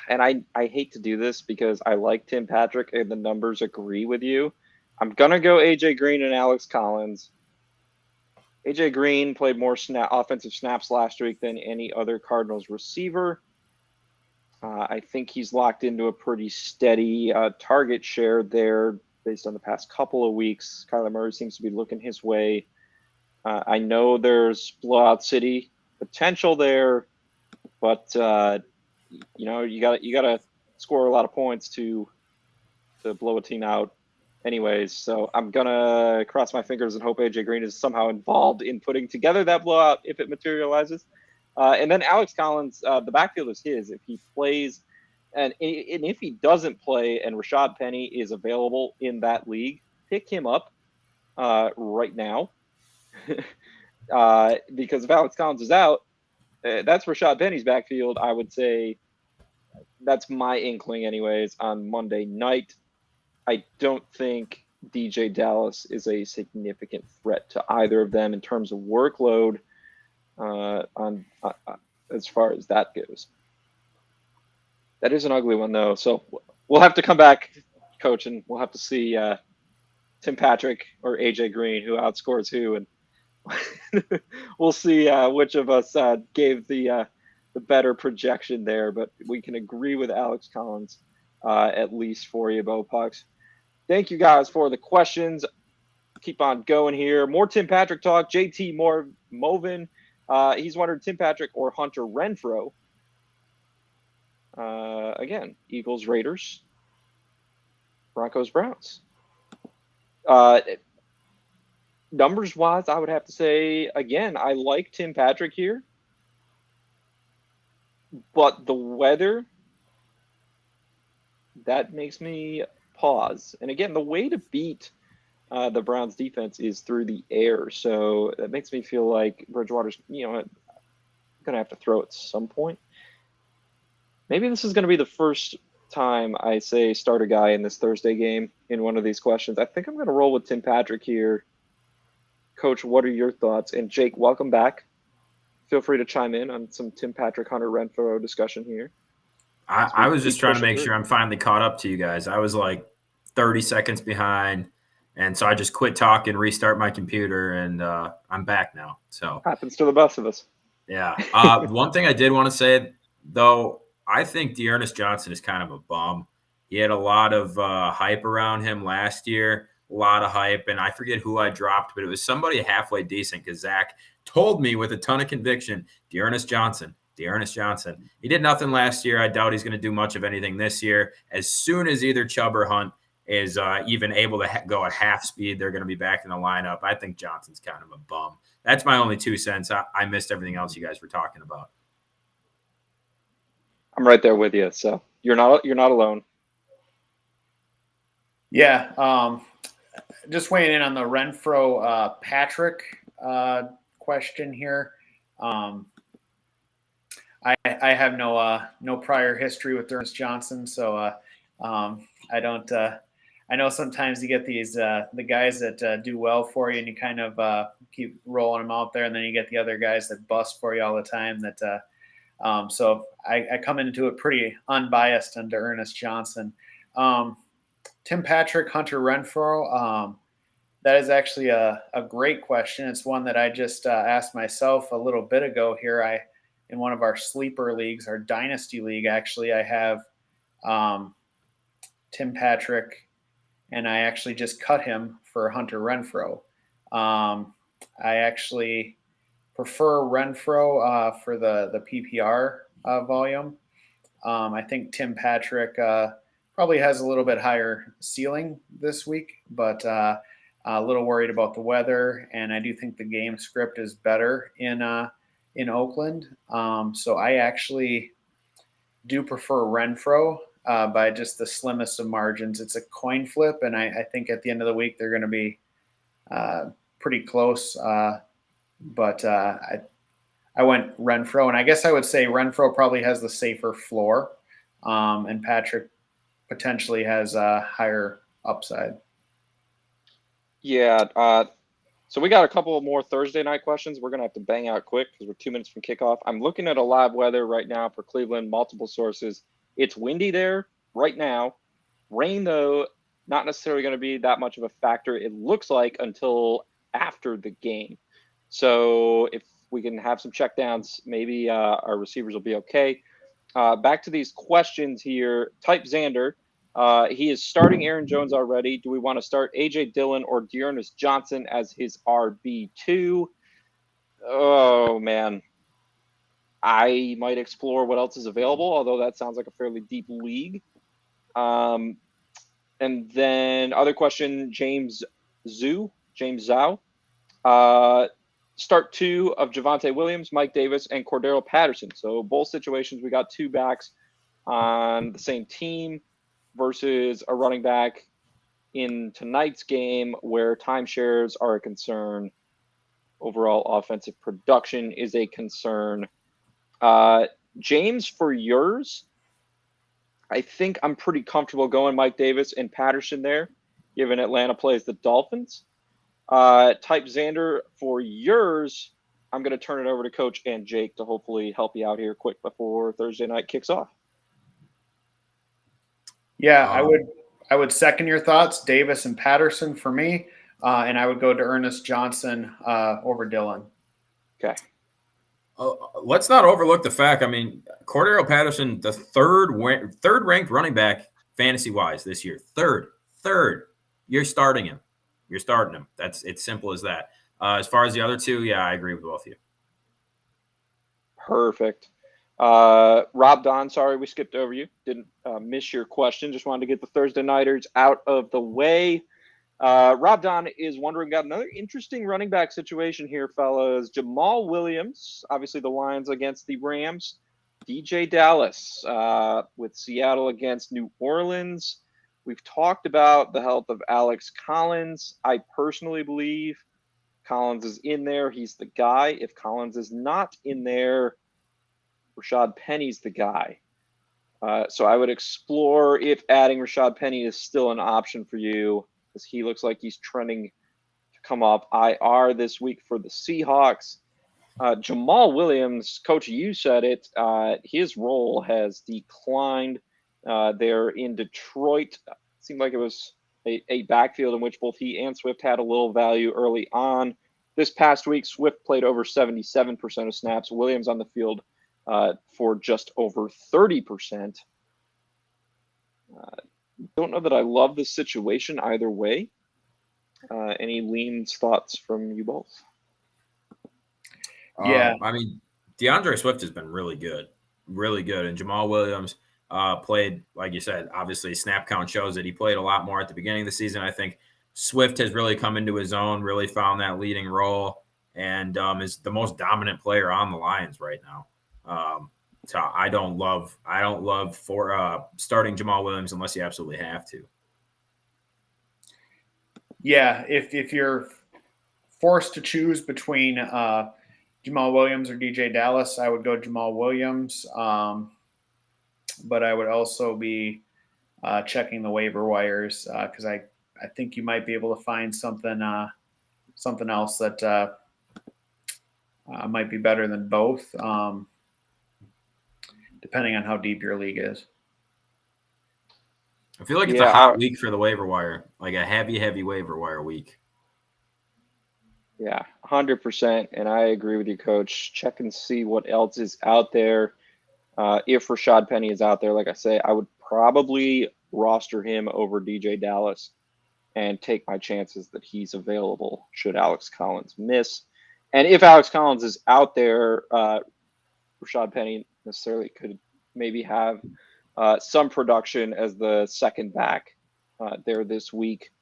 And I hate to do this because I like Tim Patrick and the numbers agree with you. I'm going to go AJ Green and Alex Collins. AJ Green played more offensive snaps last week than any other Cardinals receiver. I think he's locked into a pretty steady target share there based on the past couple of weeks. Kyler Murray seems to be looking his way. I know there's blowout city potential there, but you got to score a lot of points to blow a team out anyways. So I'm going to cross my fingers and hope AJ Green is somehow involved in putting together that blowout if it materializes. And then Alex Collins, the backfield is his. If he plays and if he doesn't play and Rashad Penny is available in that league, pick him up right now. Because if Alex Collins is out, that's Rashad Penny's backfield. I would say that's my inkling anyways on Monday night. I don't think DJ Dallas is a significant threat to either of them in terms of workload as far as that goes. That is an ugly one, though. So we'll have to come back, Coach, and we'll have to see Tim Patrick or AJ Green who outscores who, and we'll see which of us gave the better projection there. But we can agree with Alex Collins at least for you, Bo Pucks. Thank you guys for the questions. Keep on going here. More Tim Patrick talk. JT Movin. He's wondered Tim Patrick or Hunter Renfrow. Again, Eagles, Raiders, Broncos, Browns. Numbers-wise, I would have to say, again, I like Tim Patrick here. but the weather, that makes me pause. And again, the way to beat the Browns defense is through the air. So that makes me feel like Bridgewater's, going to have to throw at some point. Maybe this is going to be the first time I say start a guy in this Thursday game in one of these questions. I think I'm going to roll with Tim Patrick here. Coach, what are your thoughts? And Jake, welcome back. Feel free to chime in on some Tim Patrick, Hunter Renfrow discussion here. I was just trying to make sure I'm finally caught up to you guys. I was like 30 seconds behind, and so I just quit talking, restart my computer, and I'm back now. So happens to the best of us. Yeah. One thing I did want to say, though, I think Ernest Johnson is kind of a bum. He had a lot of hype around him last year, a lot of hype, and I forget who I dropped, but it was somebody halfway decent because Zach told me with a ton of conviction, Ernest Johnson. He did nothing last year. I doubt he's going to do much of anything this year. As soon as either Chubb or Hunt is even able to go at half speed, they're going to be back in the lineup. I think Johnson's kind of a bum. That's my only 2 cents. I missed everything else you guys were talking about. I'm right there with you. So you're not alone. Yeah. Just weighing in on the Renfrow Patrick question here. I have no prior history with Dernis Johnson, so I don't. I know sometimes you get these the guys that do well for you, and you kind of keep rolling them out there, and then you get the other guys that bust for you all the time. So I come into it pretty unbiased into Ernest Johnson. Tim Patrick, Hunter Renfrow. That is actually a great question. It's one that I just asked myself a little bit ago here. In one of our sleeper leagues, our dynasty league, actually, I have Tim Patrick, and I actually just cut him for Hunter Renfrow. I actually prefer Renfrow for the PPR volume. I think Tim Patrick probably has a little bit higher ceiling this week, but a little worried about the weather, and I do think the game script is better in Oakland. So I actually do prefer Renfrow by just the slimmest of margins. It's a coin flip, and I think at the end of the week they're going to be pretty close. But I went Renfrow, and I guess I would say Renfrow probably has the safer floor, and Patrick potentially has a higher upside. Yeah. So we got a couple more Thursday night questions. We're going to have to bang out quick because we're 2 minutes from kickoff. I'm looking at a live weather right now for Cleveland, multiple sources. It's windy there right now. Rain, though, not necessarily going to be that much of a factor, it looks like, until after the game. So if we can have some checkdowns, maybe our receivers will be okay. Back to these questions here. Type Xander. He is starting Aaron Jones already. Do we want to start A.J. Dillon or Dernis Johnson as his RB2? Oh, man. I might explore what else is available, although that sounds like a fairly deep league. And then other question, James Zhao. Start 2 of Devonta Williams, Mike Davis, and Cordero Patterson. So both situations, we got 2 backs on the same team versus a running back in tonight's game where timeshares are a concern. Overall offensive production is a concern. James, for yours, I think I'm pretty comfortable going Mike Davis and Patterson there, given Atlanta plays the Dolphins. Type Xander, for yours, I'm going to turn it over to Coach and Jake to hopefully help you out here quick before Thursday night kicks off. Yeah, I would second your thoughts, Davis and Patterson for me, and I would go to Ernest Johnson over Dillon. Okay. Let's not overlook the fact, Cordero Patterson, the third ranked running back fantasy-wise this year. Third. You're starting him. It's simple as that. As far as the other 2, yeah, I agree with both of you. Perfect. Rob Don, sorry we skipped over you. Didn't miss your question. Just wanted to get the Thursday Nighters out of the way. Rob Don is wondering about another interesting running back situation here, fellas. Jamal Williams, obviously the Lions against the Rams. DJ Dallas with Seattle against New Orleans. We've talked about the health of Alex Collins. I personally believe Collins is in there. He's the guy. If Collins is not in there, Rashad Penny's the guy. So I would explore if adding Rashad Penny is still an option for you, because he looks like he's trending to come off IR this week for the Seahawks. Jamal Williams, Coach, you said it. His role has declined there in Detroit. It seemed like it was a backfield in which both he and Swift had a little value early on. This past week, Swift played over 77% of snaps. Williams on the field for just over 30%. Don't know that I love the situation either way. Any leans, thoughts from you both? Yeah. I mean, DeAndre Swift has been really good. And Jamal Williams played, like you said, obviously snap count shows that he played a lot more at the beginning of the season. I think Swift has really come into his own, really found that leading role, and is the most dominant player on the Lions right now. So I don't love for starting Jamal Williams unless you absolutely have to. Yeah, if you're forced to choose between Jamal Williams or DJ Dallas, I would go Jamal Williams. But I would also be checking the waiver wires because I think you might be able to find something else that might be better than both, depending on how deep your league is. I feel like it's a hot week for the waiver wire, like a heavy waiver wire week. Yeah, 100%. And I agree with you, Coach. Check and see what else is out there. If Rashad Penny is out there, like I say, I would probably roster him over DJ Dallas and take my chances that he's available should Alex Collins miss. And if Alex Collins is out there, Rashad Penny necessarily could maybe have some production as the second back there this week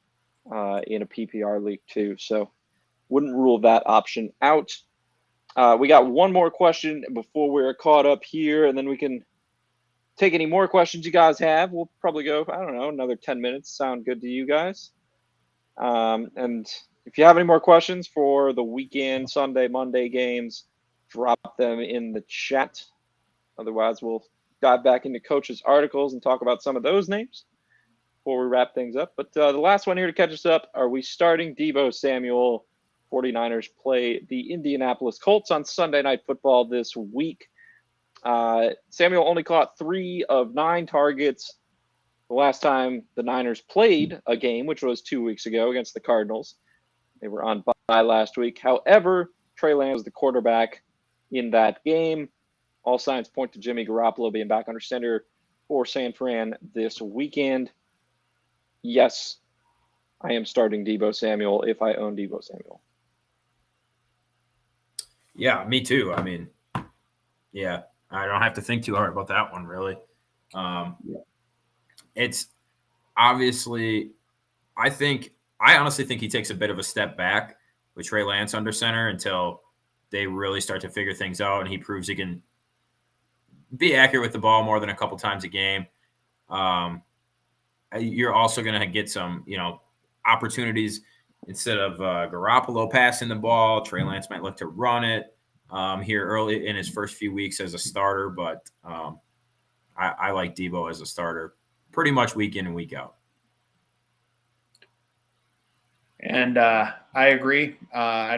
in a PPR league too. So wouldn't rule that option out. We got one more question before we're caught up here, and then we can take any more questions you guys have. We'll probably go, I don't know, another 10 minutes. Sound good to you guys? And if you have any more questions for the weekend, Sunday, Monday games, drop them in the chat. Otherwise, we'll dive back into Coach's articles and talk about some of those names before we wrap things up. But the last one here to catch us up, are we starting Deebo Samuel? 49ers play the Indianapolis Colts on Sunday Night Football this week. Samuel only caught 3 of 9 targets the last time the Niners played a game, which was 2 weeks ago against the Cardinals. They were on bye last week. However, Trey Lance was the quarterback in that game. All signs point to Jimmy Garoppolo being back under center for San Fran this weekend. Yes, I am starting Deebo Samuel if I own Deebo Samuel. Yeah, me too. I mean, yeah, I don't have to think too hard about that one, really. It's obviously, I honestly think he takes a bit of a step back with Trey Lance under center until they really start to figure things out and he proves he can be accurate with the ball more than a couple times a game. You're also going to get some, opportunities. Instead of Garoppolo passing the ball, Trey Lance might look to run it here early in his first few weeks as a starter. But I like Deebo as a starter pretty much week in and week out. And I agree. I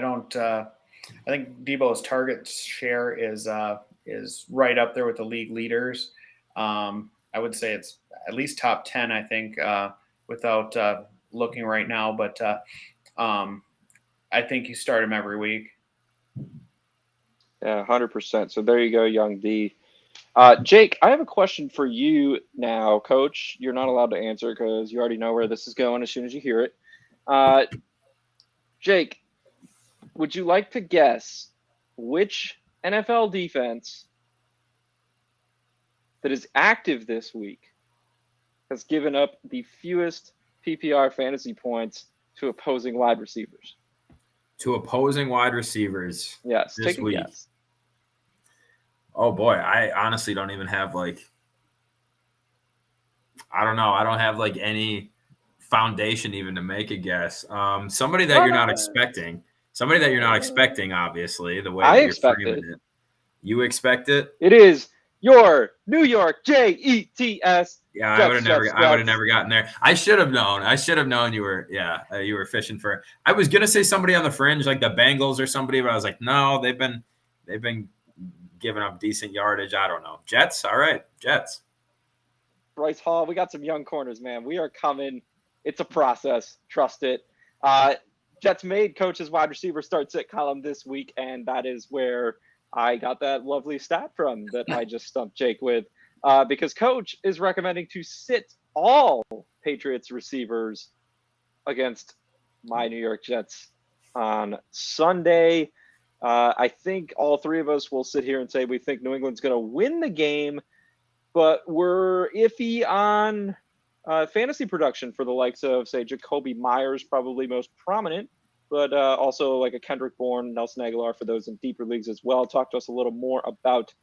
think Deebo's target share is right up there with the league leaders. I would say it's at least top 10, I think, without looking right now. But I think you start him every week. Yeah, 100%. So there you go, young D. Jake, I have a question for you now, Coach. You're not allowed to answer because you already know where this is going as soon as you hear it. Jake, would you like to guess which NFL defense that is active this week has given up the fewest PPR fantasy points to opposing wide receivers? To opposing wide receivers. Yes, this take a week. guess. Oh boy, I honestly don't even have I don't know. I don't have any foundation even to make a guess. Somebody that you're not expecting. Somebody that you're not expecting, obviously, the way I that you're expect framing it. it. You expect it? It is your New York Jets. Yeah, I would have never gotten there. I should have known. You were fishing for. I was gonna say somebody on the fringe, like the Bengals or somebody, but I was like, no, they've been giving up decent yardage. I don't know. Jets, all right, Jets. Bryce Hall, we got some young corners, man. We are coming. It's a process. Trust it. Jets made coach's wide receiver start sit column this week, and that is where I got that lovely stat from that I just stumped Jake with. Because coach is recommending to sit all Patriots receivers against my New York Jets on Sunday. I think all three of us will sit here and say we think New England's going to win the game, but we're iffy on fantasy production for the likes of, say, Jacoby Myers, probably most prominent, but also like a Kendrick Bourne, Nelson Aguilar for those in deeper leagues as well. Talk to us a little more about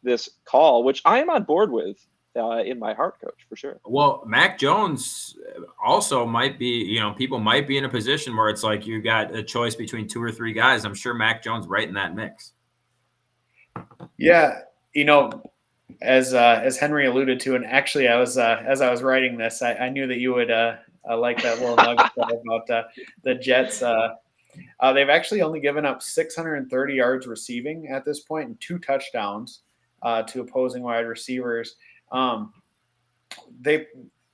this call, which I am on board with in my heart, coach, for sure. Well, Mac Jones also might be, people might be in a position where it's like you got a choice between two or three guys. I'm sure Mac Jones right in that mix. Yeah, as Henry alluded to, and actually I was as I was writing this, I knew that you would like that little nugget about the Jets. They've actually only given up 630 yards receiving at this point and 2 touchdowns to opposing wide receivers.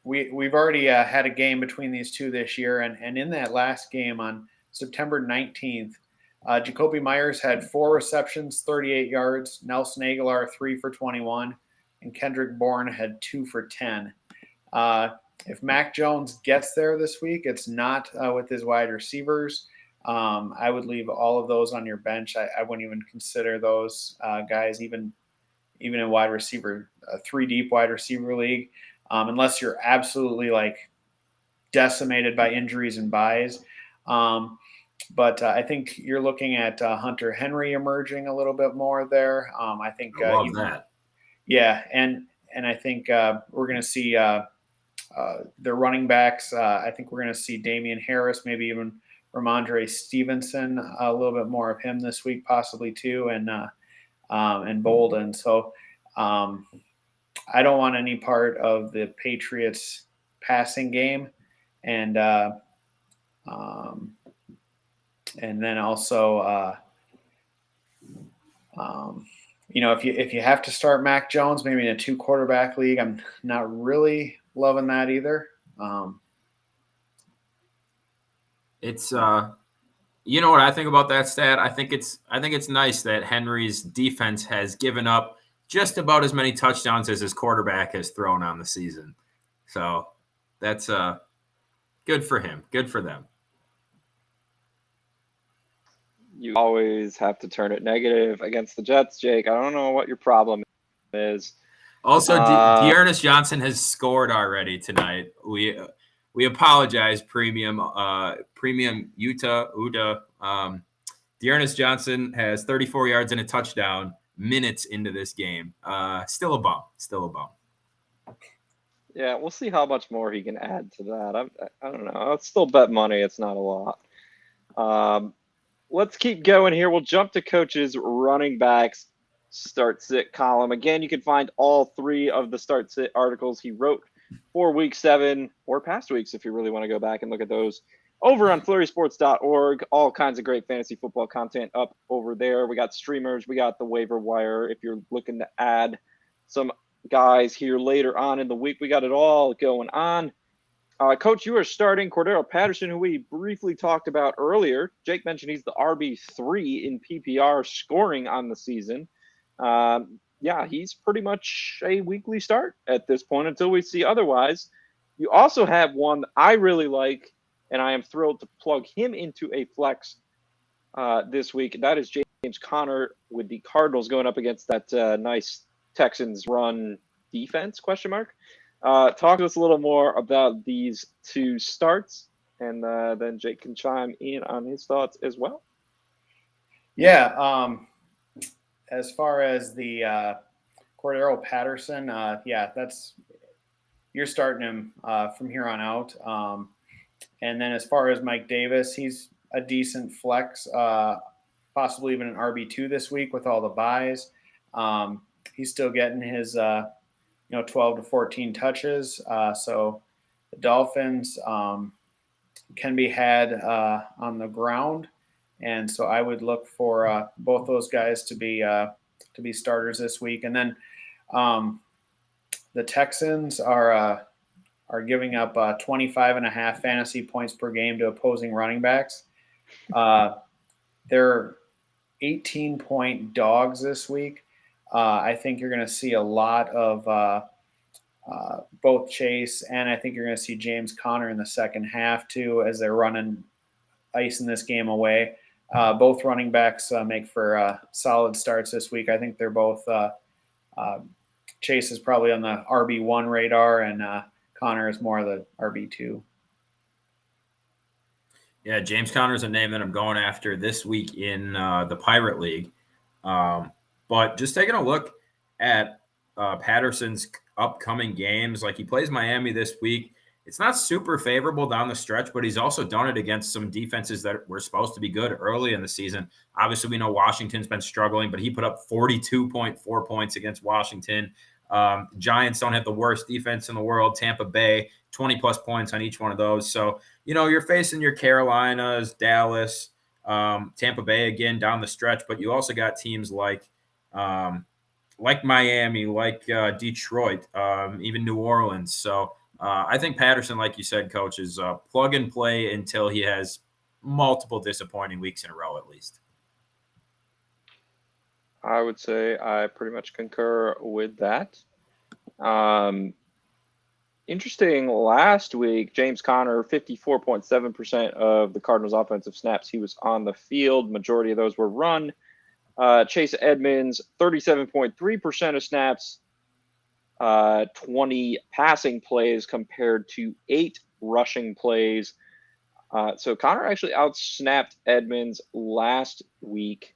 We've already had a game between these two this year, and in that last game on September 19th, Jacoby Myers had 4 receptions, 38 yards. Nelson Aguilar 3 for 21, and Kendrick Bourne had 2 for 10. If Mac Jones gets there this week, it's not with his wide receivers. I would leave all of those on your bench. I wouldn't even consider those guys even in wide receiver, 3 deep wide receiver league, unless you're absolutely decimated by injuries and buys. But I think you're looking at Hunter Henry emerging a little bit more there. I think I love that. Yeah, and I think we're going to see their running backs. I think we're going to see Damian Harris, maybe even Ramondre Stevenson, a little bit more of him this week, possibly too, and Bolden. So I don't want any part of the Patriots passing game, and then also if you have to start Mac Jones, maybe in a 2 quarterback league, I'm not really loving that either. It's you know what I think about that stat? I think it's nice that Henry's defense has given up just about as many touchdowns as his quarterback has thrown on the season. So that's good for him. Good for them. You always have to turn it negative against the Jets, Jake. I don't know what your problem is. Also, Dernis Johnson has scored already tonight. We apologize, premium Uda. Dernis Johnson has 34 yards and a touchdown minutes into this game. Still a bum. Yeah, we'll see how much more he can add to that. I don't know. It's still bet money. It's not a lot. Let's keep going here. We'll jump to coach's running backs start sit column. Again, you can find all 3 of the start sit articles he wrote for week 7 or past weeks if you really want to go back and look at those over on flurrysports.org. All kinds of great fantasy football content up over there. We got streamers. We got the waiver wire. If you're looking to add some guys here later on in the week, we got it all going on. Coach, you are starting Cordero Patterson, who we briefly talked about earlier. Jake mentioned he's the RB3 in PPR scoring on the season. Yeah, he's pretty much a weekly start at this point until we see otherwise. You also have one that I really like, and I am thrilled to plug him into a flex this week. That is James Conner with the Cardinals going up against that nice Texans run defense, ? Talk to us a little more about these 2 starts, and then Jake can chime in on his thoughts as well. Yeah. as far as the Cordero Patterson, you're starting him from here on out. And then as far as Mike Davis, he's a decent flex, possibly even an RB2 this week with all the buys. He's still getting his 12 to 14 touches. So the Dolphins can be had on the ground, and so I would look for both those guys to be starters this week. And then the Texans are giving up 25.5 fantasy points per game to opposing running backs. They're 18-point dogs this week. I think you're going to see a lot of both Chase and I think you're going to see James Conner in the second half too, as they're icing this game away. Both running backs make for solid starts this week. I think they're both Chase is probably on the RB1 radar, and Conner is more of the RB2. Yeah, James Conner is a name that I'm going after this week in the Pirate League. But just taking a look at Patterson's upcoming games, like he plays Miami this week. It's not super favorable down the stretch, but he's also done it against some defenses that were supposed to be good early in the season. Obviously, we know Washington's been struggling, but he put up 42.4 points against Washington. Giants don't have the worst defense in the world. Tampa Bay, 20-plus points on each one of those. So, you're facing your Carolinas, Dallas, Tampa Bay again down the stretch, but you also got teams like Miami, like Detroit, even New Orleans. So I think Patterson, like you said, Coach, is plug and play until he has multiple disappointing weeks in a row at least. I would say I pretty much concur with that. Interesting, last week, James Conner, 54.7% of the Cardinals' offensive snaps he was on the field. Majority of those were run. Chase Edmonds, 37.3% of snaps, 20 passing plays compared to 8 rushing plays. So Conner actually outsnapped Edmonds last week.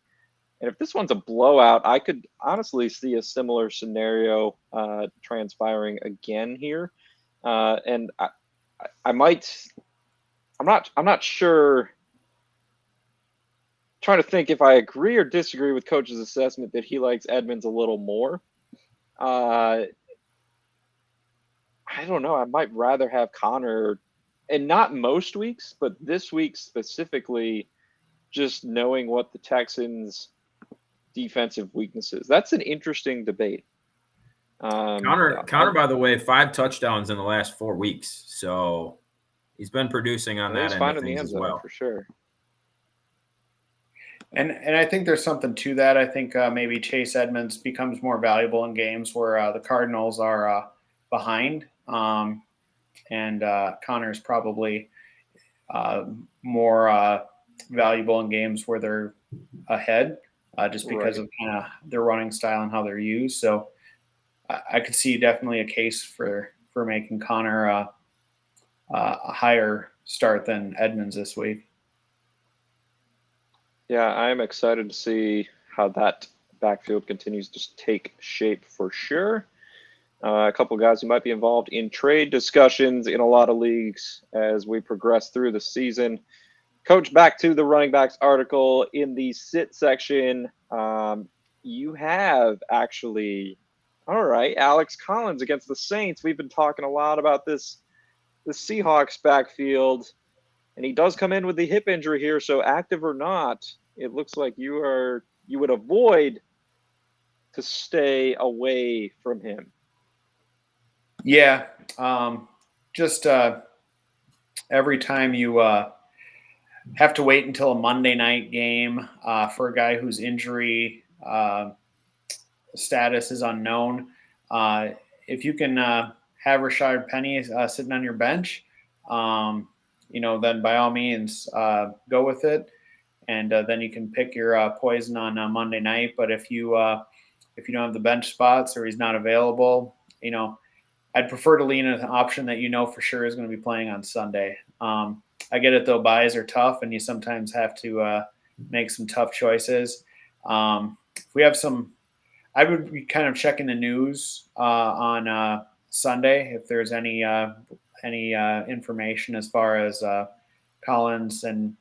And if this one's a blowout, I could honestly see a similar scenario transpiring again here. And I'm not sure. Trying to think if I agree or disagree with Coach's assessment that he likes Edmonds a little more. I don't know. I might rather have Conner, and not most weeks, but this week specifically, just knowing what the Texans' defensive weaknesses. That's an interesting debate. Conner, by the way, 5 touchdowns in the last 4 weeks, so he's been producing on that end of things as well. For sure. And I think there's something to that. I think maybe Chase Edmonds becomes more valuable in games where the Cardinals are behind, and Conner is probably more valuable in games where they're ahead, just because of kind of their running style and how they're used. So I could see definitely a case for making Conner a higher start than Edmonds this week. Yeah, I'm excited to see how that backfield continues to take shape for sure. A couple guys who might be involved in trade discussions in a lot of leagues as we progress through the season. Coach, back to the running backs article in the sit section. You have actually, all right, Alex Collins against the Saints. We've been talking a lot about the Seahawks backfield. And he does come in with the hip injury here, so active or not, it looks like you would avoid to stay away from him. Yeah, just every time you have to wait until a Monday night game for a guy whose injury status is unknown, if you can have Rashard Penny sitting on your bench, then by all means, go with it. And then you can pick your poison on Monday night. But if you don't have the bench spots or he's not available, I'd prefer to lean in an option that for sure is going to be playing on Sunday. I get it, though. Buys are tough, and you sometimes have to make some tough choices. if we have some, I would be kind of checking the news on Sunday if there's any information as far as Collins and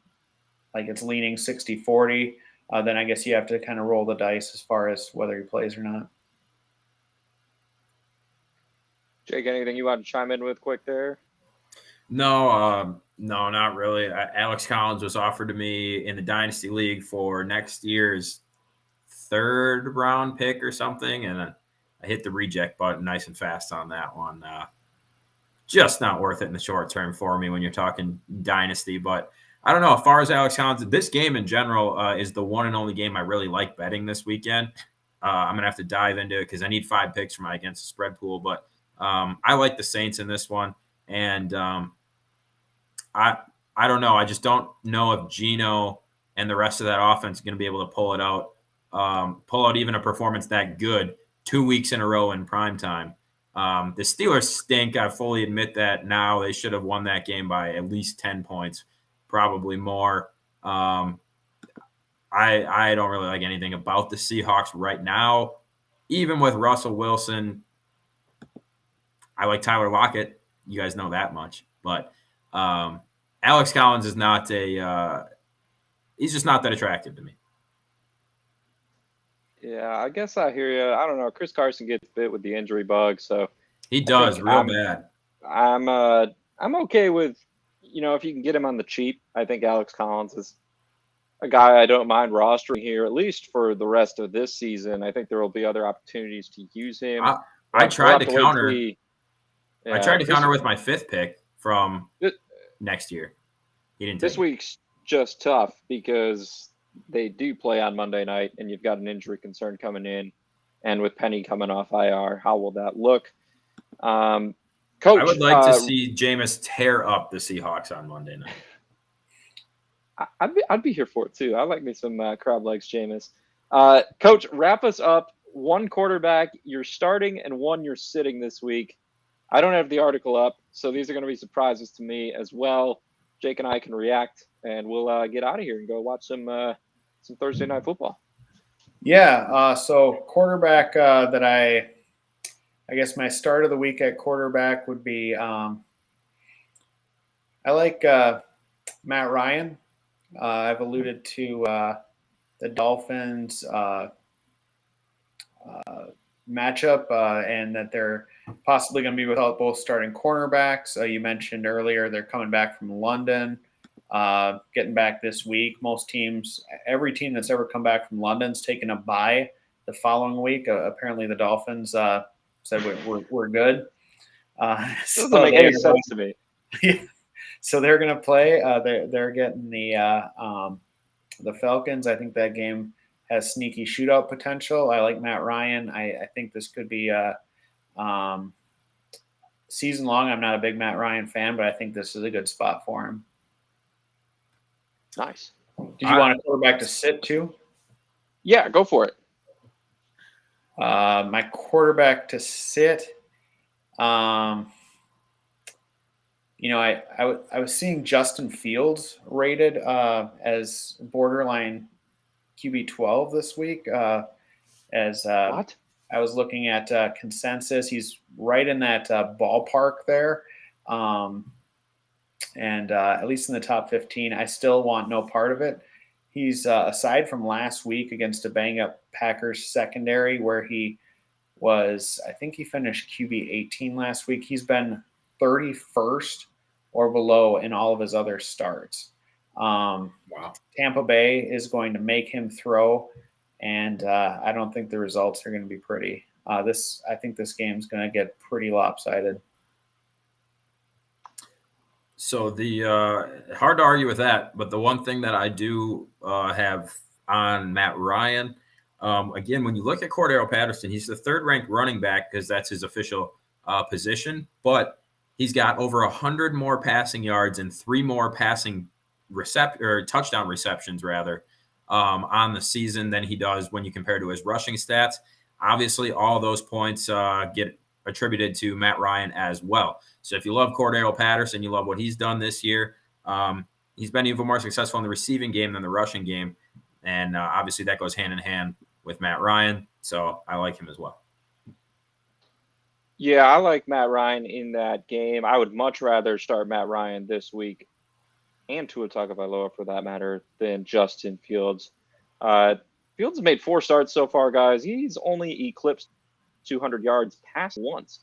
like it's leaning 60-40. Then I guess you have to kind of roll the dice as far as whether he plays or not. Jake, anything you want to chime in with quick there? No, not really. Alex Collins was offered to me in the Dynasty League for next year's 3rd round pick or something, and I hit the reject button nice and fast on that one. Just not worth it in the short term for me when you're talking Dynasty. But I don't know. As far as Alex Collins, this game in general is the one and only game I really like betting this weekend. I'm going to have to dive into it because I need 5 picks for my against the spread pool. But I like the Saints in this one. And I don't know. I just don't know if Geno and the rest of that offense are going to be able to pull out even a performance that good 2 weeks in a row in prime time. The Steelers stink. I fully admit that now. They should have won that game by at least 10 points, probably more. I don't really like anything about the Seahawks right now. Even with Russell Wilson, I like Tyler Lockett. You guys know that much. But Alex Collins is not he's just not that attractive to me. Yeah, I guess I hear you. I don't know. Chris Carson gets bit with the injury bug, so he does real bad. I'm okay with, if you can get him on the cheap. I think Alex Collins is a guy I don't mind rostering here, at least for the rest of this season. I think there will be other opportunities to use him. I tried to counter. I tried to counter with my 5th pick from next year. He didn't. This week's just tough because they do play on Monday night, and you've got an injury concern coming in, and with Penny coming off IR, how will that look? Coach, I would like to see Jameis tear up the Seahawks on Monday night. I'd be here for it too. I like me some crab legs, Jameis. Coach, wrap us up. 1 quarterback you're starting and 1 you're sitting this week. I don't have the article up, so these are going to be surprises to me as well. Jake and I can react, and we'll get out of here and go watch some Thursday night football. Yeah. So quarterback that I guess my start of the week at quarterback would be I like Matt Ryan. I've alluded to the Dolphins matchup and that they're possibly going to be without both starting cornerbacks. You mentioned earlier they're coming back from London, getting back this week. Every team that's ever come back from London's taken a bye the following week. Apparently the Dolphins said we're good. Doesn't make any sense to me. Yeah. So they're going to play. They're getting the Falcons. I think that game has sneaky shootout potential. I like Matt Ryan. I think this could be a season long. I'm not a big Matt Ryan fan, but I think this is a good spot for him. Nice. Did you want a quarterback to sit too? Yeah, go for it. My quarterback to sit. I was seeing Justin Fields rated as borderline QB 12 this week. What? I was looking at consensus, he's right in that ballpark there, and at least in the top 15. I still want no part of it. He's aside from last week against a bang-up Packers secondary where he was, I think he finished QB 18 last week. He's been 31st or below in all of his other starts. Wow. Tampa Bay is going to make him throw, and I don't think the results are going to be pretty. I think this game's going to get pretty lopsided. So hard to argue with that, but the one thing that I do have on Matt Ryan, again, when you look at Cordero Patterson, he's the 3rd ranked running back because that's his official position, but he's got over 100 more passing yards and 3 more passing touchdown receptions rather on the season than he does when you compare to his rushing stats. Obviously, all those points get attributed to Matt Ryan as well. So if you love Cordero Patterson, you love what he's done this year. He's been even more successful in the receiving game than the rushing game. And obviously that goes hand in hand with Matt Ryan. So I like him as well. Yeah, I like Matt Ryan in that game. I would much rather start Matt Ryan this week, and Tua Tagovailoa for that matter, than Justin Fields. Fields has made 4 starts so far, guys. He's only eclipsed 200 yards pass once.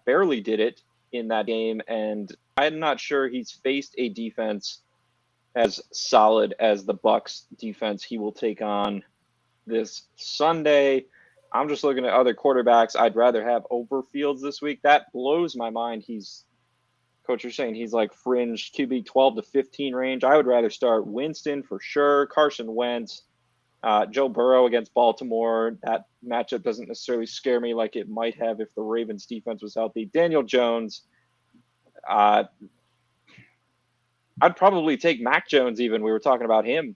Barely did it in that game, and I'm not sure he's faced a defense as solid as the Bucs defense he will take on this Sunday. I'm just looking at other quarterbacks I'd rather have over Fields this week. That blows my mind. Coach, you're saying he's like fringe QB 12 to 15 range. I would rather start Winston for sure, Carson Wentz, Joe Burrow against Baltimore. That matchup doesn't necessarily scare me like it might have if the Ravens defense was healthy. Daniel Jones. I'd probably take Mac Jones even. We were talking about him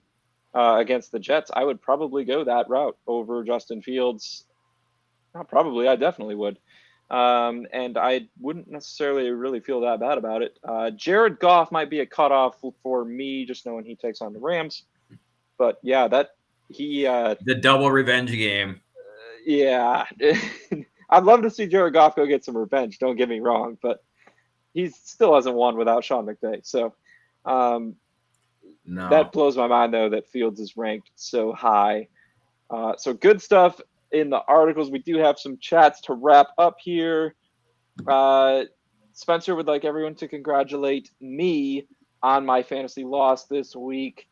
against the Jets. I would probably go that route over Justin Fields. Not probably, I definitely would. And I wouldn't necessarily really feel that bad about it. Jared Goff might be a cutoff for me, just knowing he takes on the Rams. But yeah, the double revenge game. Yeah. I'd love to see Jared Goff go get some revenge, don't get me wrong, but he still hasn't won without Sean McVay. So no. That blows my mind, though, that Fields is ranked so high. So good stuff in the articles. We do have some chats to wrap up here. Spencer would like everyone to congratulate me on my fantasy loss this week.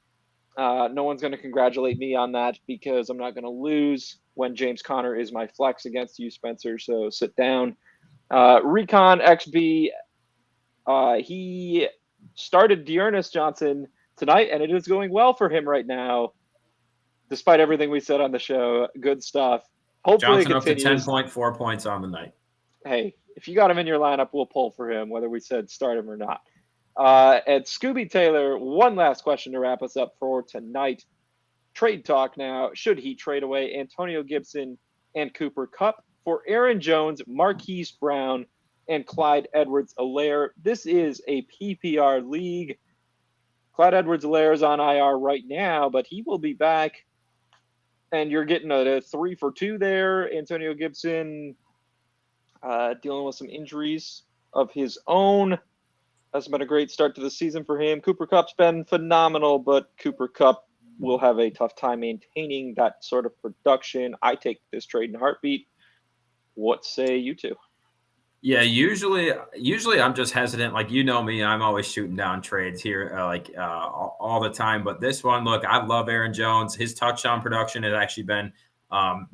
No one's going to congratulate me on that because I'm not going to lose when James Conner is my flex against you, Spencer. So sit down. Recon XB, he started Ernest Johnson tonight, and it is going well for him right now, despite everything we said on the show. Good stuff. Hopefully Johnson it continues. Up to 10.4 points on the night. Hey, if you got him in your lineup, we'll pull for him, whether we said start him or not. And Scooby Taylor, one last question to wrap us up for tonight. Trade talk now. Should he trade away Antonio Gibson and Cooper Kupp for Aaron Jones, Marquis Brown, and Clyde Edwards-Helaire? This is a PPR league. Clyde Edwards-Helaire is on IR right now, but he will be back. And you're getting a 3 for 2 there. Antonio Gibson dealing with some injuries of his own. That's been a great start to the season for him. Cooper Kupp's been phenomenal, but Cooper Kupp will have a tough time maintaining that sort of production. I take this trade in a heartbeat. What say you two? Yeah, usually I'm just hesitant. Like, you know me, I'm always shooting down trades here, all the time. But this one, look, I love Aaron Jones. His touchdown production has actually been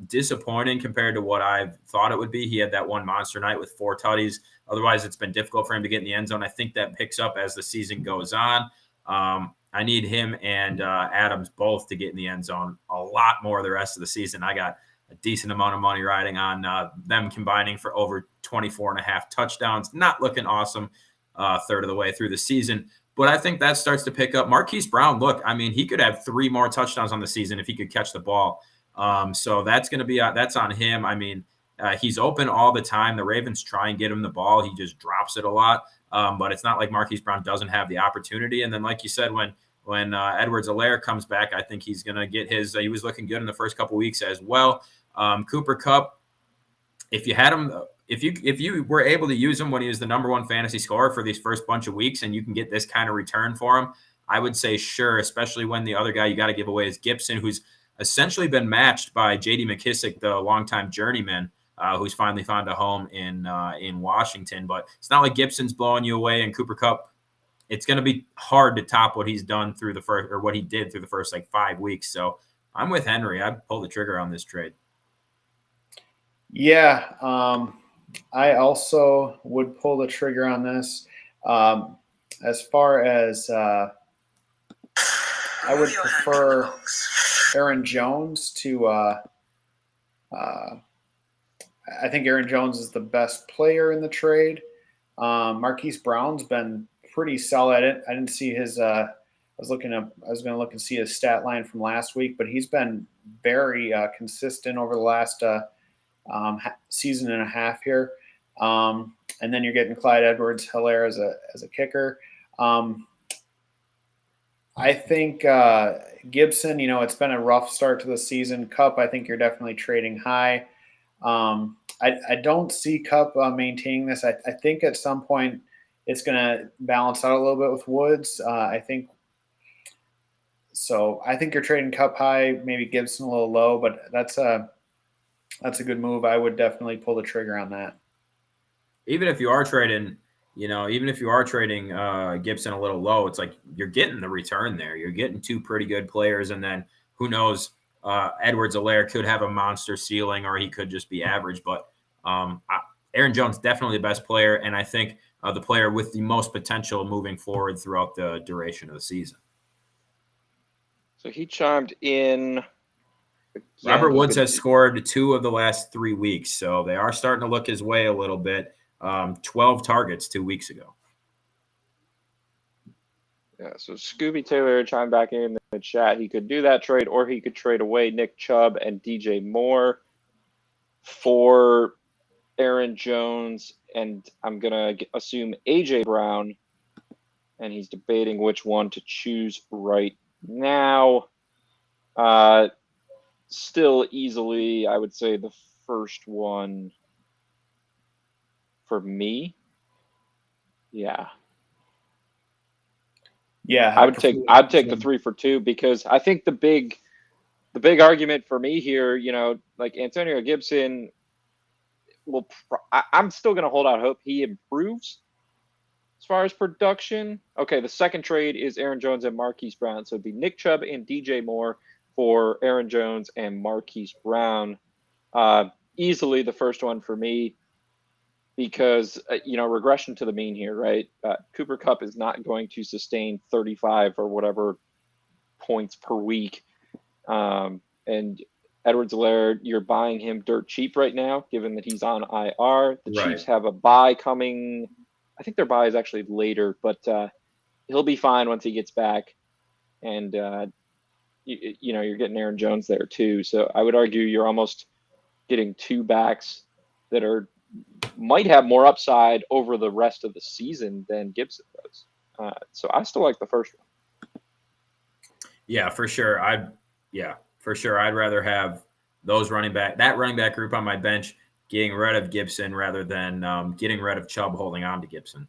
disappointing compared to what I thought it would be. He had that one monster night with 4 tutties. Otherwise, it's been difficult for him to get in the end zone. I think that picks up as the season goes on. I need him and Adams both to get in the end zone a lot more the rest of the season. I got a decent amount of money riding on them combining for over 24.5 touchdowns. Not looking awesome third of the way through the season, but I think that starts to pick up. Marquis Brown, look, I mean, he could have 3 more touchdowns on the season if he could catch the ball. So that's going to be that's on him. I mean, he's open all the time. The Ravens try and get him the ball. He just drops it a lot. But it's not like Marquis Brown doesn't have the opportunity. And then, like you said, when Edwards-Helaire comes back, I think he's going to get his he was looking good in the first couple weeks as well. Cooper Kupp, if you had him, if you were able to use him when he was the number 1 fantasy scorer for these first bunch of weeks, and you can get this kind of return for him, I would say sure, especially when the other guy you got to give away is Gibson, who's essentially been matched by J.D. McKissick, the longtime journeyman, who's finally found a home in Washington. But it's not like Gibson's blowing you away, and Cooper Kupp, it's going to be hard to top what he's done through the first, or what he did through the first 5 weeks. So I'm with Henry. I'd pull the trigger on this trade. Yeah, I also would pull the trigger on this. As far as I would prefer Aaron Jones to I think Aaron Jones is the best player in the trade. Marquise Brown's been pretty solid. I didn't see his I was going to look and see his stat line from last week, but he's been very consistent over the last season and a half here. And then you're getting Clyde Edwards-Helaire as a kicker. I think Gibson, it's been a rough start to the season. Cup, I think you're definitely trading high. I don't see Cup maintaining this. I think at some point it's going to balance out a little bit with Woods. I think you're trading Cup high, maybe Gibson a little low, but that's a good move. I would definitely pull the trigger on that. Even if you are trading Gibson a little low, it's like you're getting the return there. You're getting two pretty good players, and then who knows? Edwards-Helaire could have a monster ceiling, or he could just be average. But Aaron Jones definitely the best player, and I think the player with the most potential moving forward throughout the duration of the season. So he chimed in. Robert Woods has scored 2 of the last 3 weeks, so they are starting to look his way a little bit. 12 targets 2 weeks ago. Yeah, so Scooby Taylor chimed back in the chat. He could do that trade, or he could trade away Nick Chubb and DJ Moore for Aaron Jones, and I'm going to assume A.J. Brown, and he's debating which one to choose right now. Still easily, I would say the first one for me. Yeah. Yeah, I'd take the 3 for 2, because I think the big argument for me here, like Antonio Gibson I'm still going to hold out hope he improves as far as production. Okay, the second trade is Aaron Jones and Marquis Brown. So it'd be Nick Chubb and DJ Moore for Aaron Jones and Marquis Brown. Easily the first one for me, because, regression to the mean here, right? Cooper Kupp is not going to sustain 35 or whatever points per week. And Edwards-Helaire, you're buying him dirt cheap right now, given that he's on IR. The Chiefs have a bye coming. I think their bye is actually later, but he'll be fine once he gets back. And, you're getting Aaron Jones there too. So I would argue you're almost getting 2 backs that might have more upside over the rest of the season than Gibson does. So I still like the first one. Yeah, for sure. I'd rather have that running back group on my bench getting rid of Gibson rather than getting rid of Chubb holding on to Gibson.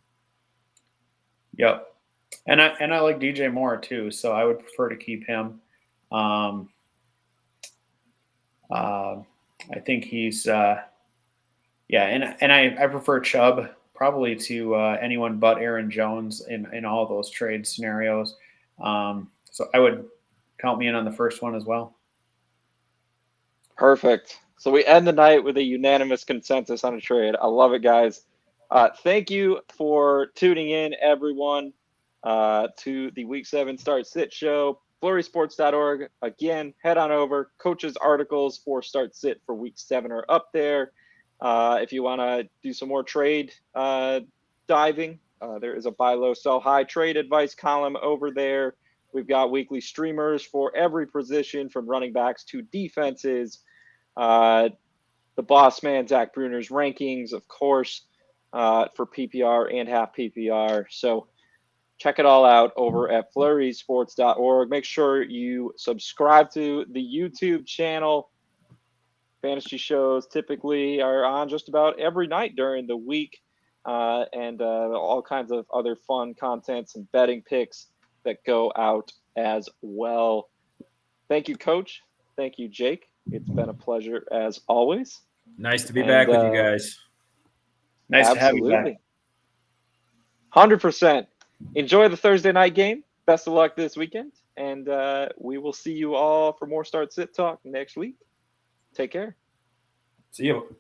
Yep. And I like DJ Moore too, so I would prefer to keep him. I think he's and I prefer Chubb probably to anyone but Aaron Jones in all those trade scenarios. So I would count me in on the first one as well. Perfect. So we end the night with a unanimous consensus on a trade. I love it, guys. Thank you for tuning in, everyone, to the Week 7 Start Sit show. FlurrySports.org. Again, head on over. Coaches' articles for Start Sit for Week 7 are up there. If you want to do some more trade diving, there is a buy low, sell high trade advice column over there. We've got weekly streamers for every position, from running backs to defenses. The boss man, Zach Bruner's rankings, of course, for PPR and half PPR. So check it all out over at FlurrySports.org. Make sure you subscribe to the YouTube channel. Fantasy shows typically are on just about every night during the week, and all kinds of other fun content, some betting picks that go out as well. Thank you, Coach. Thank you, Jake. It's been a pleasure as always. Nice to be back with you guys. Nice to have you back. 100%. Enjoy the Thursday night game. Best of luck this weekend. And we will see you all for more Start Sit Talk next week. Take care. See you.